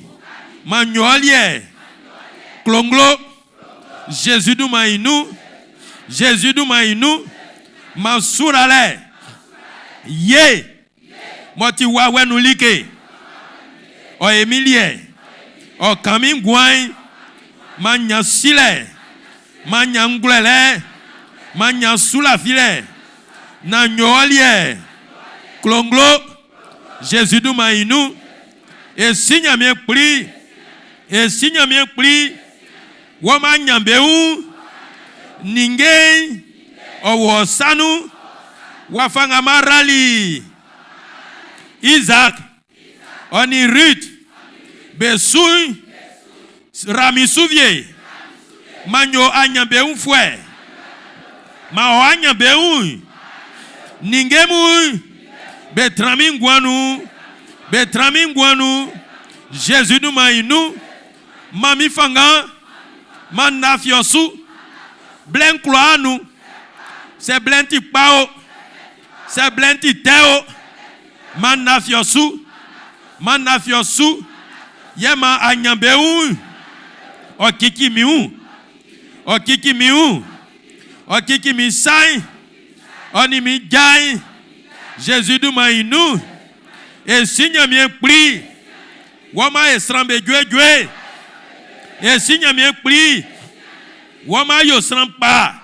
manyolie klonglo Jésus du maïnou mansurale ye moti wawe nou like o emilie o kami gwain manya sile manya ngwele manya sula file na nyolie klonglo Jésus du maïnou et signe mien pri wama nyambeu ninge owo sanu wafanga marali Isaac oni Ruth besui ramisuvie manyo anyambeu fwe ma o anyambeu ningemu betramingwanu Jésus du maïnou mami fanga manafiosu blen kloanu c'est blenti pao c'est blenti teo manafiosu yema anyambeu okiki mi sai oni mi jai Jésus du maïnou et signe mien pri wama esrambe dwe et signe mien pri wama yo srampa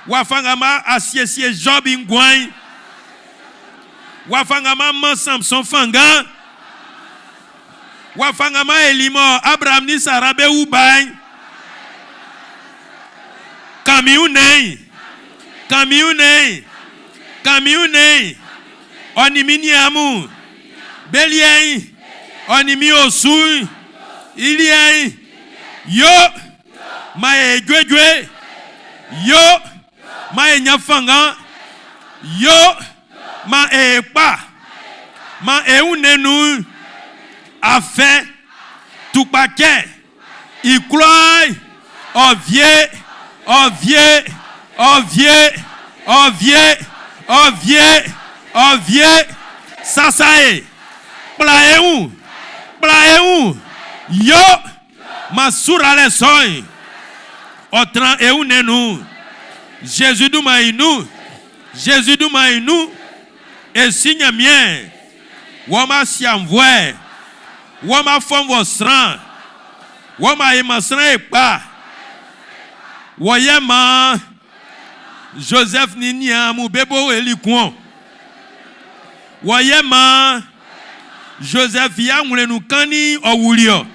wafanga ma asiesie job ingwai wafanga ma Samson fanga wafanga ma elimo Abraham ni sarabe ubai kamiune onimini amu belien onimi osu ilien yo ma edwedwe yo ma enyafanga yo ma epa ma eunenu afe tukpake ikloi ovie sasae plaeu yo masura le soy otran eunenu Jésus du maïnou et signe mien wama siamvwe wama fonvo sran wama emasran ekpa woyema Joseph ninia mu bebo elikwon woyema Joseph ya ngulenu kani owulio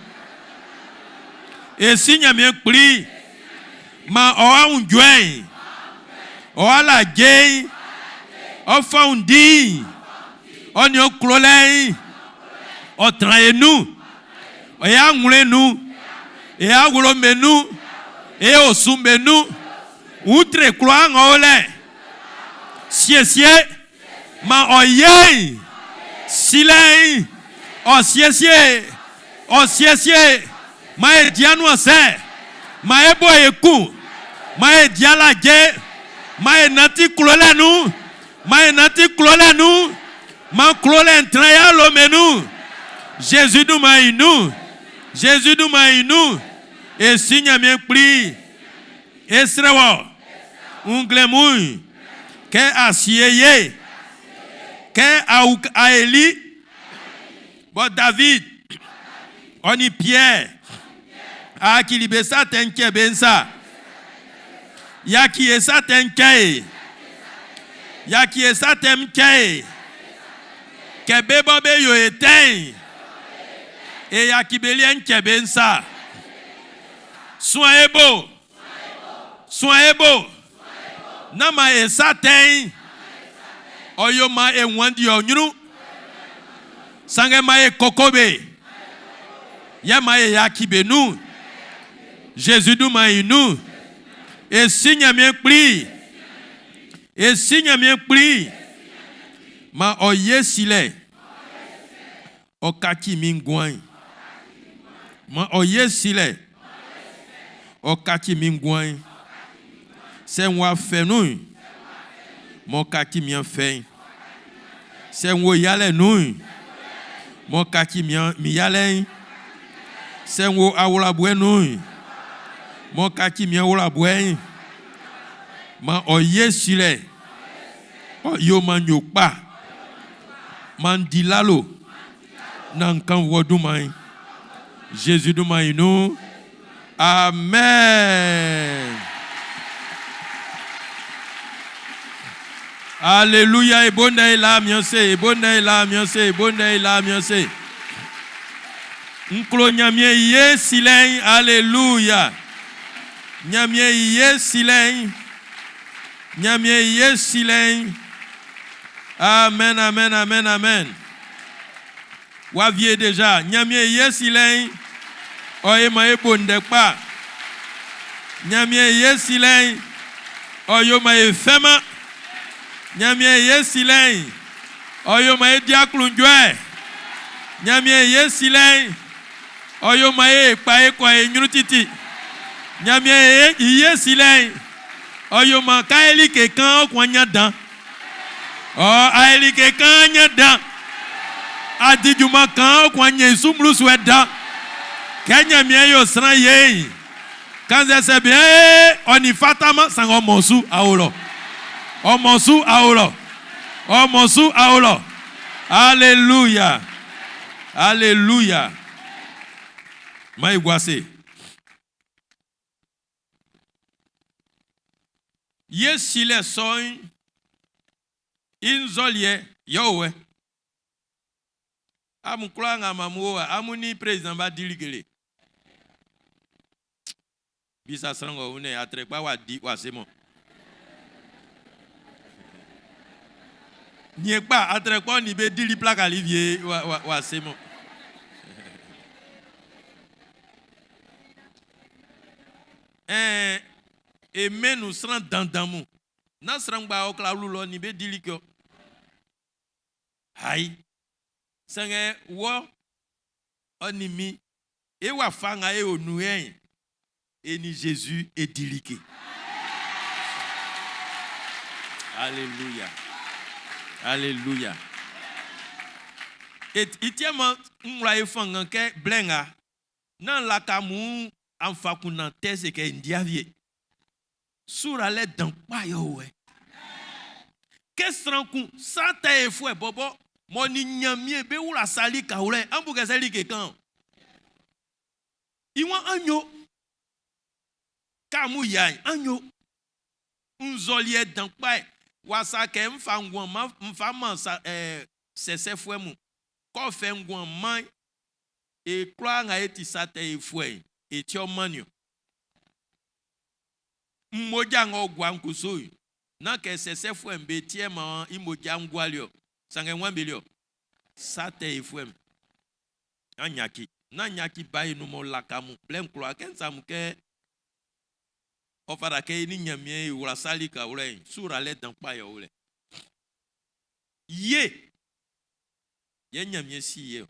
et signe mien pri ma oa unjwen oa la jei o foundi oni o klolei o traenu o ya ngulenu e a wulo menu e o su menu outre kloa ngole sie ma oye silei o sie ma e dianu ase ma e boyeku ma e diala je ma e nati klolenu ma klole entraya lo menu Jésus nous m'a inou et signe bien pli et srewo unglemui ke asieye ke aeli bo David oni Pierre a kilibesa tenke bensa yaki esa tenke yaki esa temke ke bebo be yo eten e yakibeli enke bensa soyez beau nama esa ten oyo ma e wandi onyuru sange ma e kokobe ya ma e yakibenu Jésus du ma inu et signe bien pli ma oye sile o kaki mingwan ma oye sile o kaki mingwan c'est moi fait nous mon kaki mien fait c'est moi yale nous mon kaki mien mi yale c'est moi awula bwe nous mon kaki mien awula bwe ma oye sile o yo man yo pa man dilalo nan kan wodu mai Jésus du mai nous amen. Alléluia. Et bonne la mianse. Nklo nyamie ye silen. Alléluia. Nyamie ye silen. Amen. Wavie déjà. Nyamie ye silen. Oye maye bonde pa. Nyamie ye silen. Oyo maye fema. Nyamie ye silen. Oyo maye diaklunjwe. Nyamie ye silen. Oyo maye pae kwa enyurutiti. Nyamie ye silen. Oyo ma kaeli kekan kwa nyadan. Oh aeli kekan nyadan. Adijuma kan kwa nyesumlu sweda. Kenya mie yo sran ye. Quand c'est bien, on y fatama sango monsu aolo. O monsu aolo. Alléluia. Maïgwase. Yes, il est soin. Inzolie. Yowe. Amukla ngamamuwa. Amuni président ba diligele. Bisa srango une atrekwa wa di wa semo. Niekpa atrekwa ni be dili plaka livie wa semo. Et men nous serons dans d'amour. Na serons ba okla lulo ni be dili kyo. Hai. Sange wo onimi e wa fanga e onuen. Et ni Jésus est diliqué. Alléluia. Et itiama mwa efanga ke blenga nan la kamu amfa kuna tese ke ndiavie. Sura le dan pa yo we. Kestran ku sata e fwe bobo moni nyamie be wula sali ka ule ambu ke sali ke kan. Iwan anyo kamu yai anyo unzolie dan pa wasa ke mfa ngwan mfa man sa sese fwe mu ko fe ngwan man e kra nga eti sata e fwe eti omanyo mmoja ngo gwankuso na ke sesefo embetie ma imoja ngwalio sange nwambelio sate ifwem anyaki na nyaki bayi no mo lakamu plem kro akensam ke ofara ke ni nyamie wura salika wure sura le dan pa yo wure ye nyamie si ye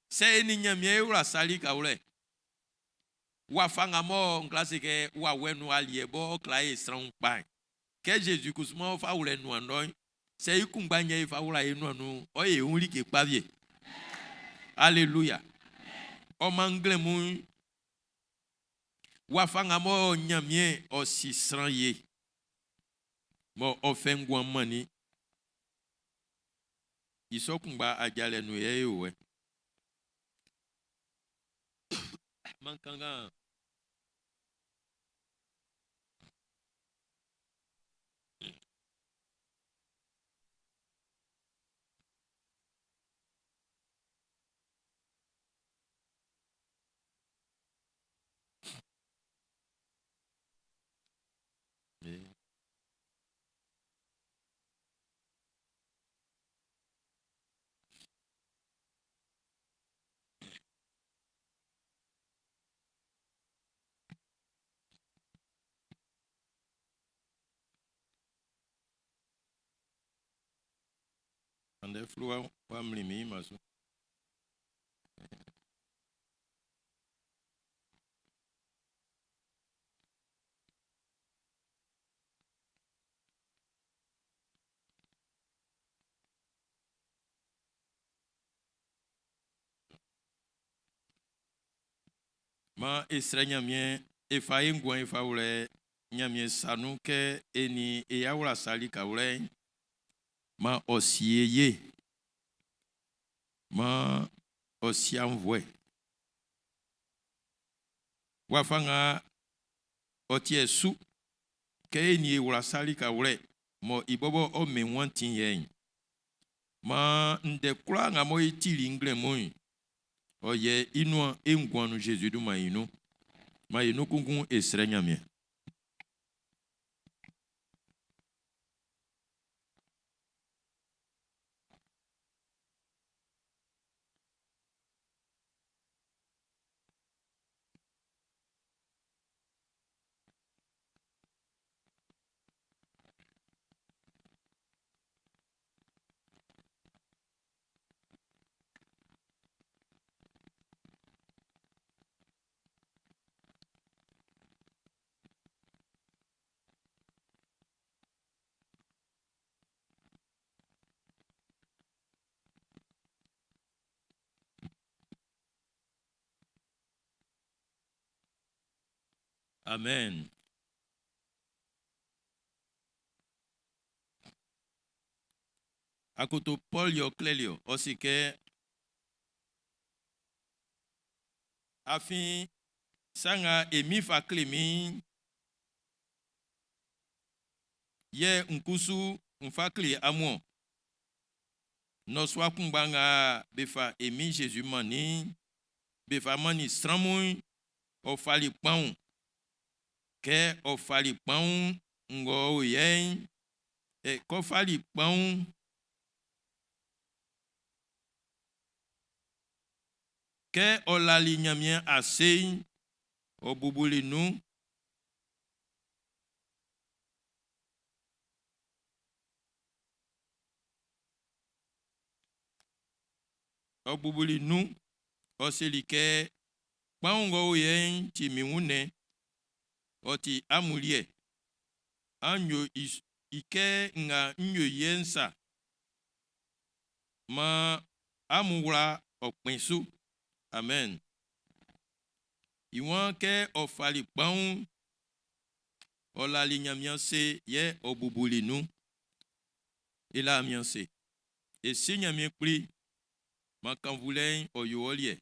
se ni nyamie wura salika wure wa fanga mo nklase ke wa wenu alie bo klae sran pa ke Jesus kusmo fa wure nu andoi se ikungba nye ifa wura enu anu oye unri ke pavie hallelujah o mangle mu wa fanga mo nyamie o sisran ye mo ofengwa mani isokungba ajale nu ye we mankanga ande flua wa mlimi maso ma esrenya mie efa engwa efa wure nyamie sanu ke eni eyawura salika wure ma osieye ma osiamvwe wafanga otiesu ke eni eyawura salika wure mo ibobo o menwantin yen ma ndekura ngamo itili nglemo oye inu engwanu Jesus du mainu ma inu kungun esrenya mie amen. Akoto Paul yo clelio osike afin sanga emifa klemi ye nkusu mfakli amwo no swa kumbanga befa emi Jesus mani befa mani stramu ofali pão ke ofali pão ngo yen e ko fali pão ke olali nyamien asei obubuli nu obubuli nu oselike pango yen ti miune oti amulie anyo ike nga nyo yensa ma amura opinsu amen iwan ke ofali pão olali nyamianse ye obubuli nu ila mianse e si nyamien pli makanvulen oyolie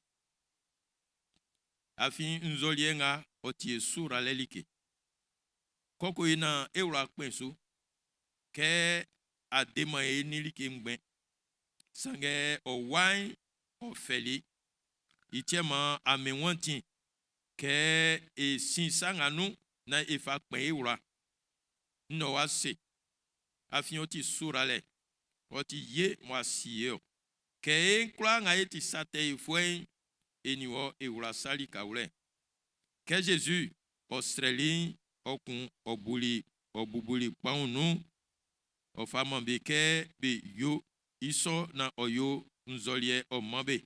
afin nzolie nga otie sura lelike koko ina eura pensu ke adema enilike mgbe sange o wine o feli itiema amenwanti ke e sinsanga nu na e fa kpen ewura no wa se afin oti surale oti ye mo asiye ke nkla nga eti sate ifwen eniwo ewura sali kaule ke Jésus Australie okun obubuli paunu ofama beke be yo iso na oyo nzolie omabe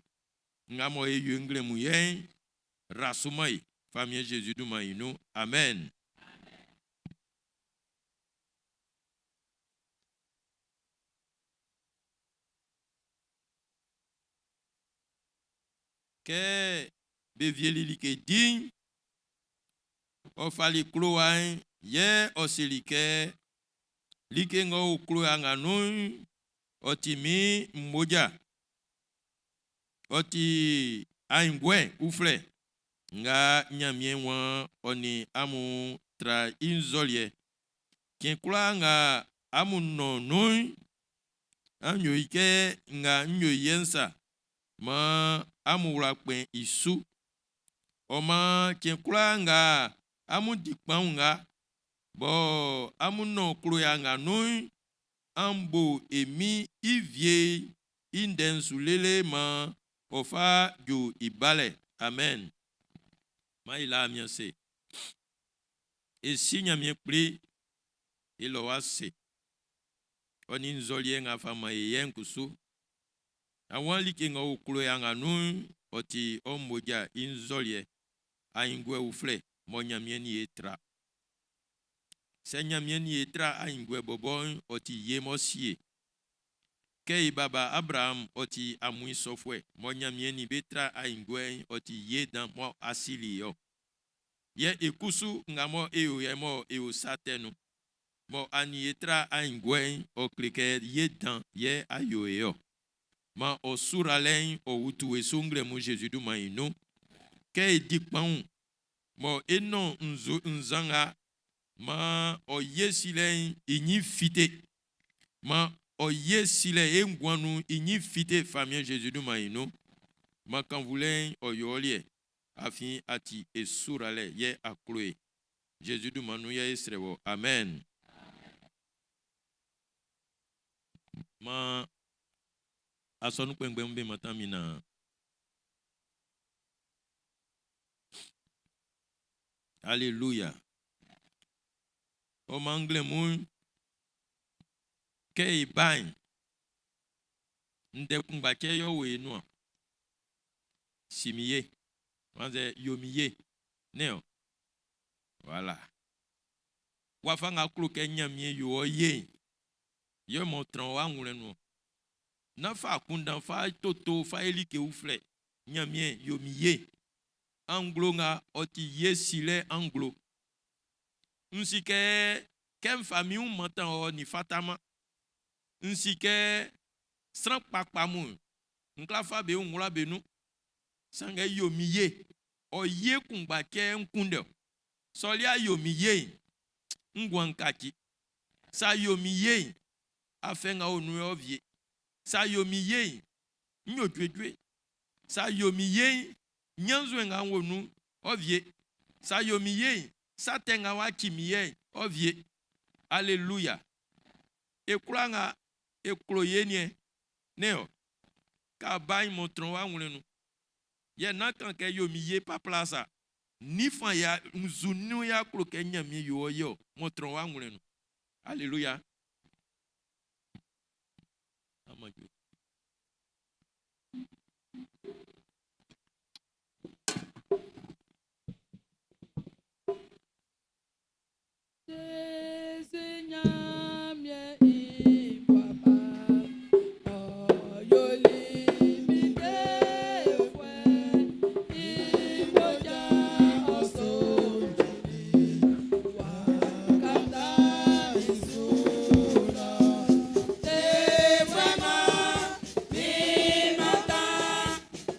ngamo eyo nglemu yen rasumai famille Jésus du maïno amen. Que be vieli ke din o fali kloain ye osilike like ngo kloa nganu otimi mmoja oti aingwe ufle nga nyamie wa oni amu tra inzolie ken kloa nga amu nonu anyo ike nga nyo yensa ma amura pen isu oma kenkula nga amu dikpan nga bo amu no kloya nga no ambo emi ivie indensulele ma ofa jo ibale amen ma ila miase e sinya mi pri ilo wase oni nzolie nga fama yen kusu awon like nga oklo ya nga nu oti omoja inzolie aingwe ufle mo nyamie ni etra se nyamie ni etra aingwe bobo oti yemosie ke baba Abraham oti amui sofwe mo nyamie ni betra aingwe oti yedan mo asili yo ye ekusu nga mo eyo ye mo eyo satenu mo ani etra aingwe oklike yedan ye ayo yo ma osuralen o wutu esungre mu Jésus du maïno ke dikpan mo eno nzanga ma o yesile inyi fite ma o yesile engwanu inyi fite famille Jésus du maïno ma kan voulez o yolie afin ati esurale ye akloe Jésus du manu ye esrewo amen ma asonu kwengbembe matamina Alléluia. O mangle mu ke ibain nde kumbache yo we no simiye wanze yomiye neo voilà wafanga kru ke nyamie yo ye yo montron wa ngule no na fa kunda fa toto fa elike ufle nyamie yomiye anglo nga oti yesile anglo nsike kem famille montan o ni fatama nsike sran pakpamu nkla fa be ngula benu sanga yomiye o ye kungba ke nkunde solia yomiye ngwankaki sa yomiye afenga onu ovie sa yomiye nyotwetwe sa yomiye nyanzo nga wonu ovie sa yomiye sa tenga wa kimiye ovie Alléluia ekulanga ekloyenie neo ka bay montron wa ngulenu ye nakan ke yomiye pa plaza ni fan ya nzunu ya klo ke nyami yo montron wa ngulenu Alléluia amaju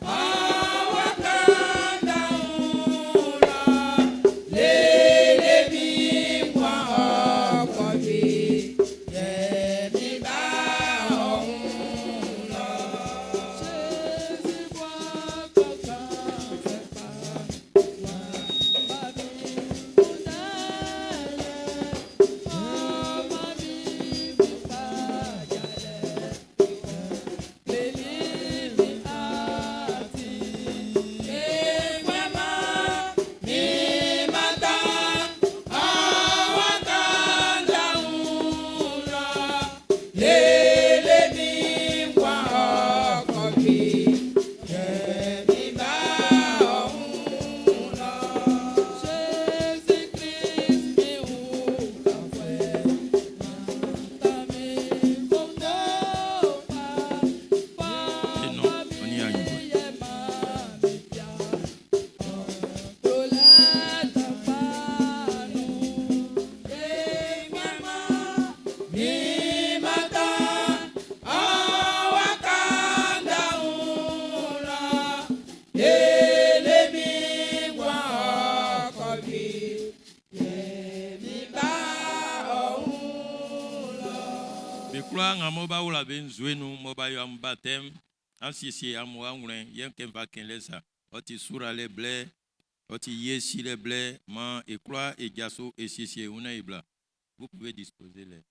Oh Ekura ngamoba ula benzwenu moba yo ambatem. Ansisi amouangren yen ken va ken lesa. Oti sura le blé. Oti yesi le blé. Man ekura et jasso et sisi una ibla. Vous pouvez disposer les.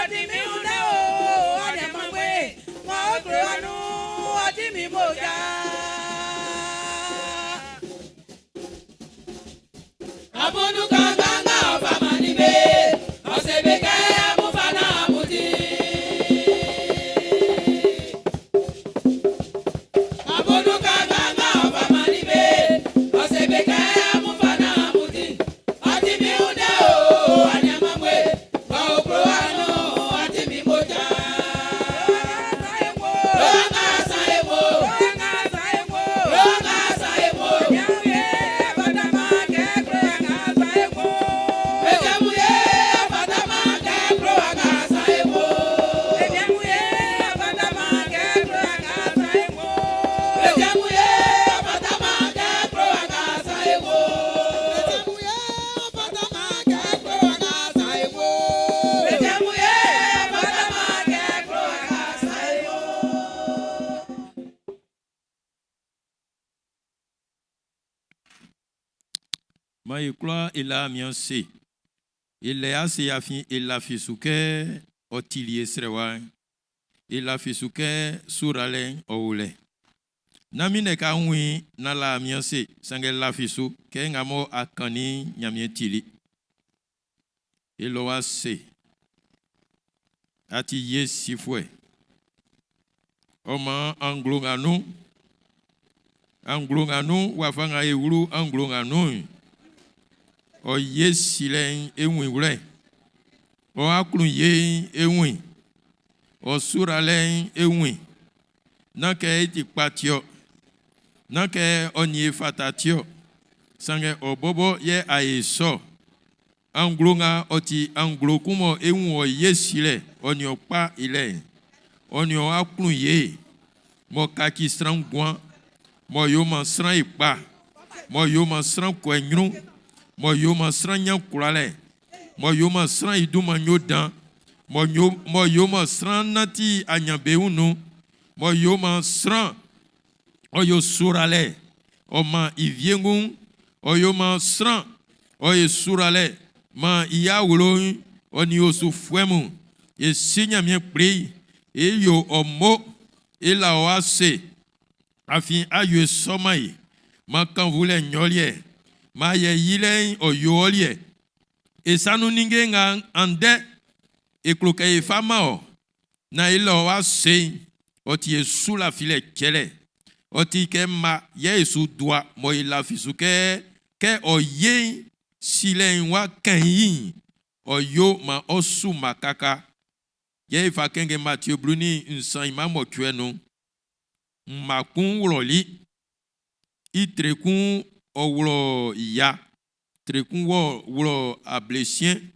odi mi une o ode mangwe mo okro anu odi mi moja Abunu kanganga obamani be osebeke amufana amuti Abunu kanganga obamani be osebeke amufana amuti ati mi une o anyamangwe wa okro anu ati mi moja Longa saemo nyawe badama ke proanga saemo Ejamuye badama ke proanga saemo Ejamuye badama ke proanga saemo Ejamuye badama ke proanga saemo Ejamuye badama ke proanga saemo Ejamuye badama ke proanga saemo Ma ikloa ila mianse. Ile ase afin ila fisuke otilie srewa. Ila fisuke surale oule. Namine ka wi na la mianse sange la fisu ke ngamo akani nyamie tili. Ilo ase. Ati yesifwe. Oma anglonganu. Anglonganu wafanga eulu anglonganu. O yesilen enwi wule. O aklun ye enwi. O suralen enwi. Nanke eti patio. Nanke onye fatatio. Sange o bobo ye ayeso. Anglonga oti anglo kumo enwi o yesile. Onyo pa ile. Onyo aklun ye. Mo kaki stran gwan. Mo yoma stran ipa. Mo yoma stran kwenyru. Mo yoma stran nyan kurale. Mo yoma stran iduma nyodan. Mo yoma stran nati anyabeuno. Mo yoma stran oyo surale. Oma ivyengun. Oyoma stran oye surale. Ma iya ulo oni osu fuemu. E sinya mien pri. E yo omo. E la oase. Afin ayo somai. Ma kan vule nyolie. Ma ye yile o yolie. E sanu ninge nga ande. E kloke e fama o. Na ilo wa se. Oti e sou la file kele. Oti ke ma ye sou doa. Mo ila fisuke. Ke o ye silen wa kenyi. O yo ma osu makaka. Ye fa kenge Mathieu Bruni. Nsan ima mo kwenu. Makun wroli. I trekun o ya. Trekun wolo ablesien.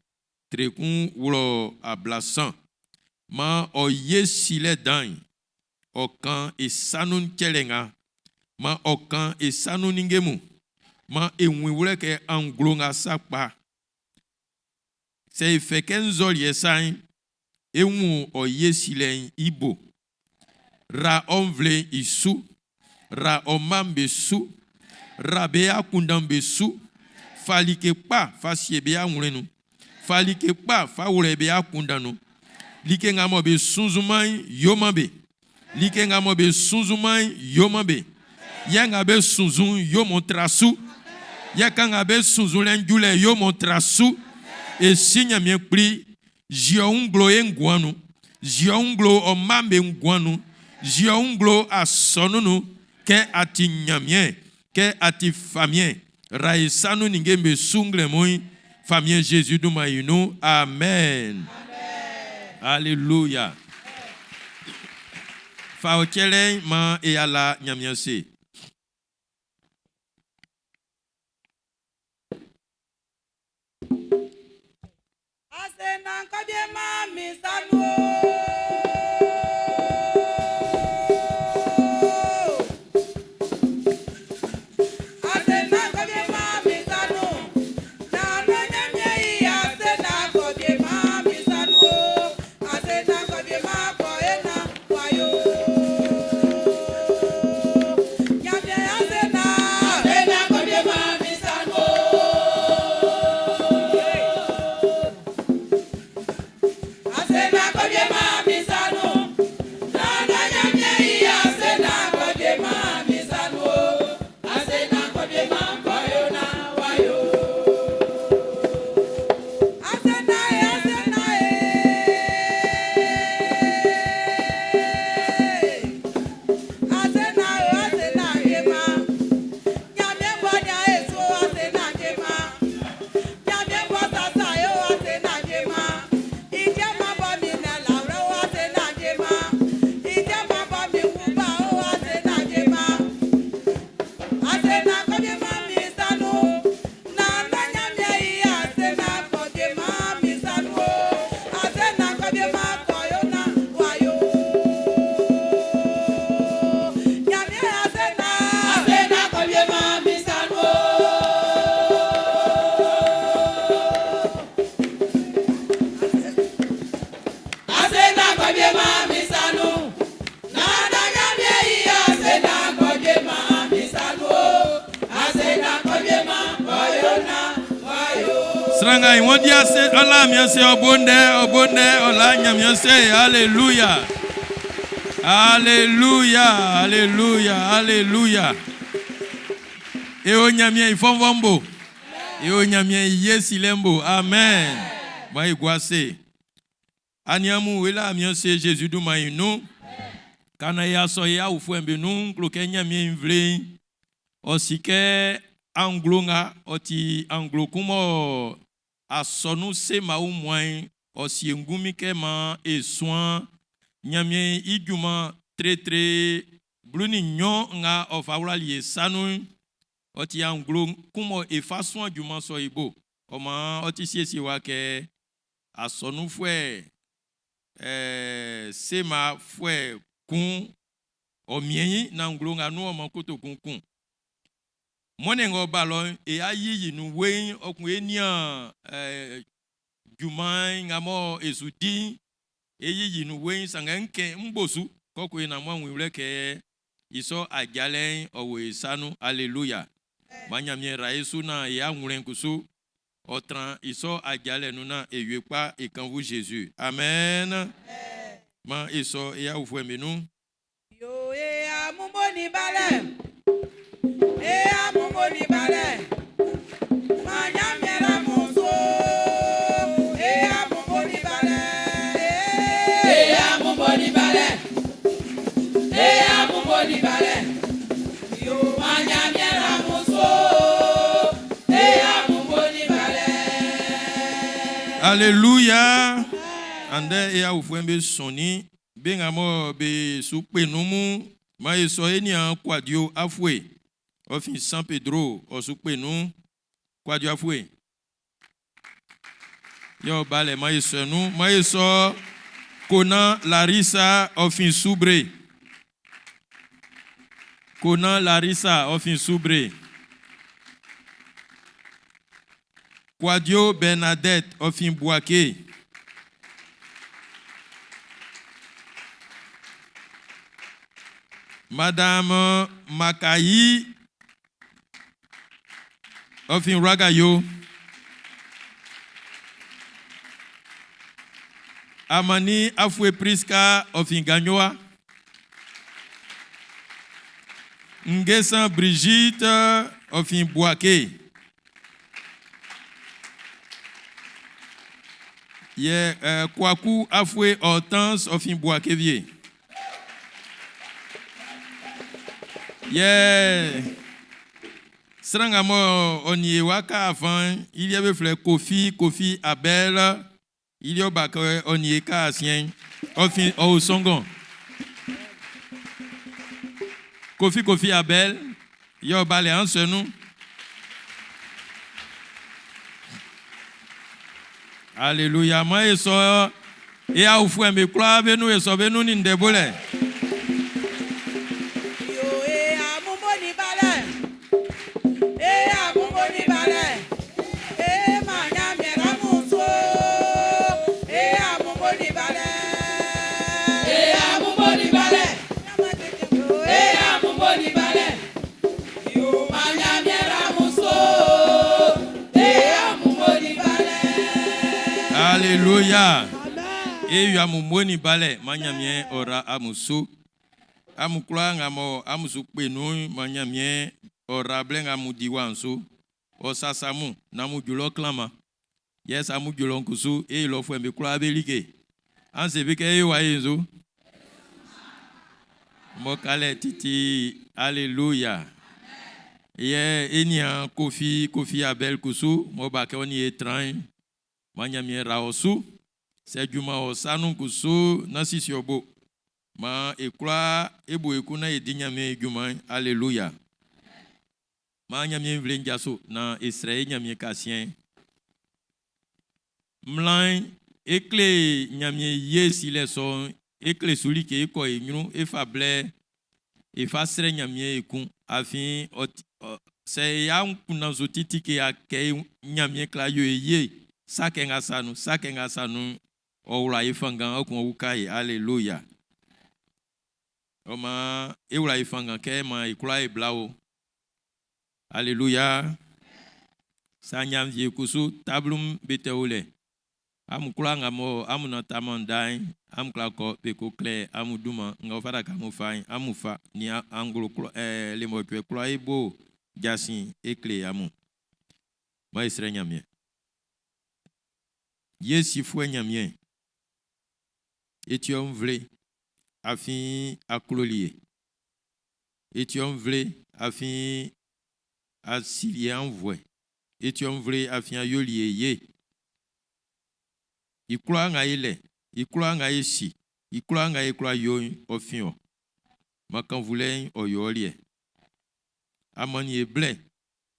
Trekun wolo ablasan. Ma o ye sile dan. Okan e sanun kelenga. Ma okan e sanun ningemu. Ma e wule ke anglonga sakpa. Se feken zol yesain. E o ye sile ibo. Ra onvle isu. Ra omambe su. Rabea kundambe su. Falike pa fasye bea ngulenu. Falike pa fa ure bea kundanu. Like ngamo be sunzumai yomabe. Like ngamo be sunzumai yomabe. Yanga be sunzun yomontrasu. Yakanga be sunzulen jule yomontrasu. E sinya mien pri. Jia unglo engwanu. Jia unglo omambe ngwanu. Jia unglo asonunu. Ke ati nyamien. Ke ati famien. Raisanu ningembe sungle moi. Famien Jésus dumayinu. Amen. Alléluia. Faokele ma e ala nyamianse. Asena kabie mami sanu. Sranga iwondia se ola miose obonde ola nyamiose. Alléluia. Alléluia, alléluia, alléluia. Et o nyamie ifomvombo. Et o nyamie yesilembo. Amen. Ma igwase. Aniamu wela miose Jésus du maïnou. Kana ya so ya ufuembe nu kloke nyamie invle. Osike anglonga oti anglokumo asonu se maou moin osi ngumi ke ma e soin nyamie idjuma très bluni nyon nga ofawla lié sanu oti anglo kumo e façon djuma so ibo oma oti siesi wake asonu fue sema fue kun omien na anglo nga nu oma koto kun monengo balon e ayi nu wen okun enia djuma ngamo ezudi eyi nu wen sangenke mbosu koko na mwa nwule ke iso ajalen owe sanu. Alléluia. Manyamie raisu na ya nwulen kusu otran iso ajalen nuna eyepa e kanvu Jésus. Amen. Ma iso ya ufwemenu Yo e amumoni bale. E amumoni bale. Manyamie ramuso. E amumoni bale. E amumoni bale. E amumoni bale. Yo Manyamie ramuso. E amumoni bale. Alléluia. Ande ya ufwembe soni bengamo be supe numu ma iso enia kwadio afwe ofin San Pedro o supe nu kwadio afwe yo bale ma iso nu ma iso Kona Larissa ofin Subre. Kona Larissa ofin Subre. Kwadio Bernadette ofin Boaké. Madame Makayi ofin Ragayo. Amani Afwe Priska ofin Ganyoa. Ngesa Brigitte ofin Boaké. Kwaku Afwe Hortense ofin Boaké vie. Srangamo onye waka avant, il y avait frère Kofi Abel, il y a bakwe onye ka asien, ofin au songon. Kofi Abel, il y a balé en ce nous. Alléluia, moi et so et a oufou me croire avec nous et sauver nous n'indébole. Alléluia. Et ya mumoni bale manyamien ora amusu. Amukla ngamo amusu penu manyamien ora blenga mudiwansu. Osasamu namu julo klama. Yes amu julo kusu e lo fwe me kula belike. Anse bike e wa yezu. Mokale titi. Alléluia. Enia Kofi Abel kusu mo bake oni etran. Manyamie raosu sejuma osanu kusu nasi siobo ma ekula ebo ekuna edinyame ejuma. Alléluia. Manyamie vlenjaso na Israël nyamie kasien mlan ekle nyamie yesi leso ekle suli ke eko enyu efable efasre nyamie ekun afin se ya kuna zotiti ke ake nyamie klayo eye sakenga sanu oula ifanga okun ukai. Alléluia. Oma eula ifanga ke ma ikula eblao. Alléluia. Sanyam vie kusu tablum beteole. Am kula ngamo am notamment dai am klako peko kle am duma ngofara kamu fai amufa ni anglo le mo kwe kula ebo jasin ekle amu. Ma isre nyamie. Yesi fou nyamie. Etiom vle afin aklolier. Etiom vle afin asilie envoie. Etiom vle afin yolie ye. Ikloa nga ile, ikloa nga esi, ikloa nga ikloa yo ofin. Makan voulait oyolie. Amani ble,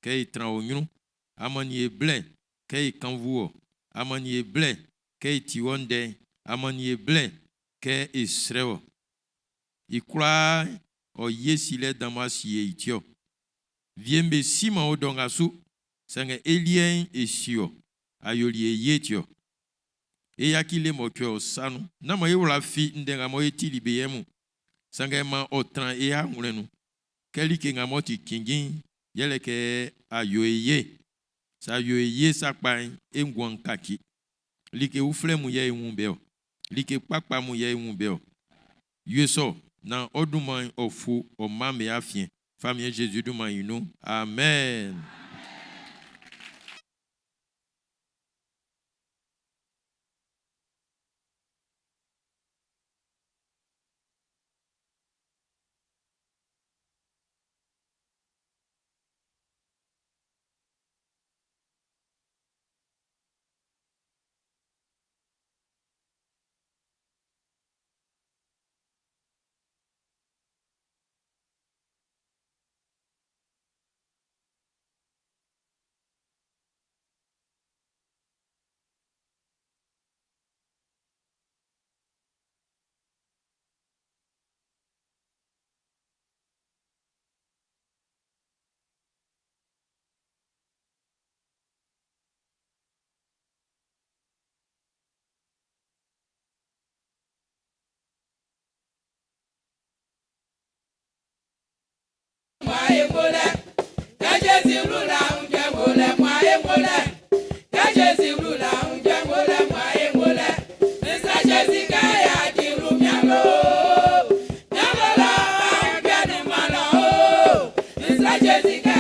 kay tran onyon. Amani ble, kay kanvuo. Amani ble, kay tiwonde. Amani ble, kay israel. Ikloa o yesile damasiye itio. Viembe sima odongasu, sanga elien esio. Ayolie yetio. E yakile mo kyo sanu na mo yewla fi ndenga mo etili beyemu sanga ma otran e ha ngulenu keli ke nga mo ti kingin yele ke ayoye sa yoye sakpan e ngwan kaki like ufle mu ye nwumbe o like papa mu ye nwumbe o yeso na oduman ofu o mame afien famille Jésus duman inu amen. Jessica,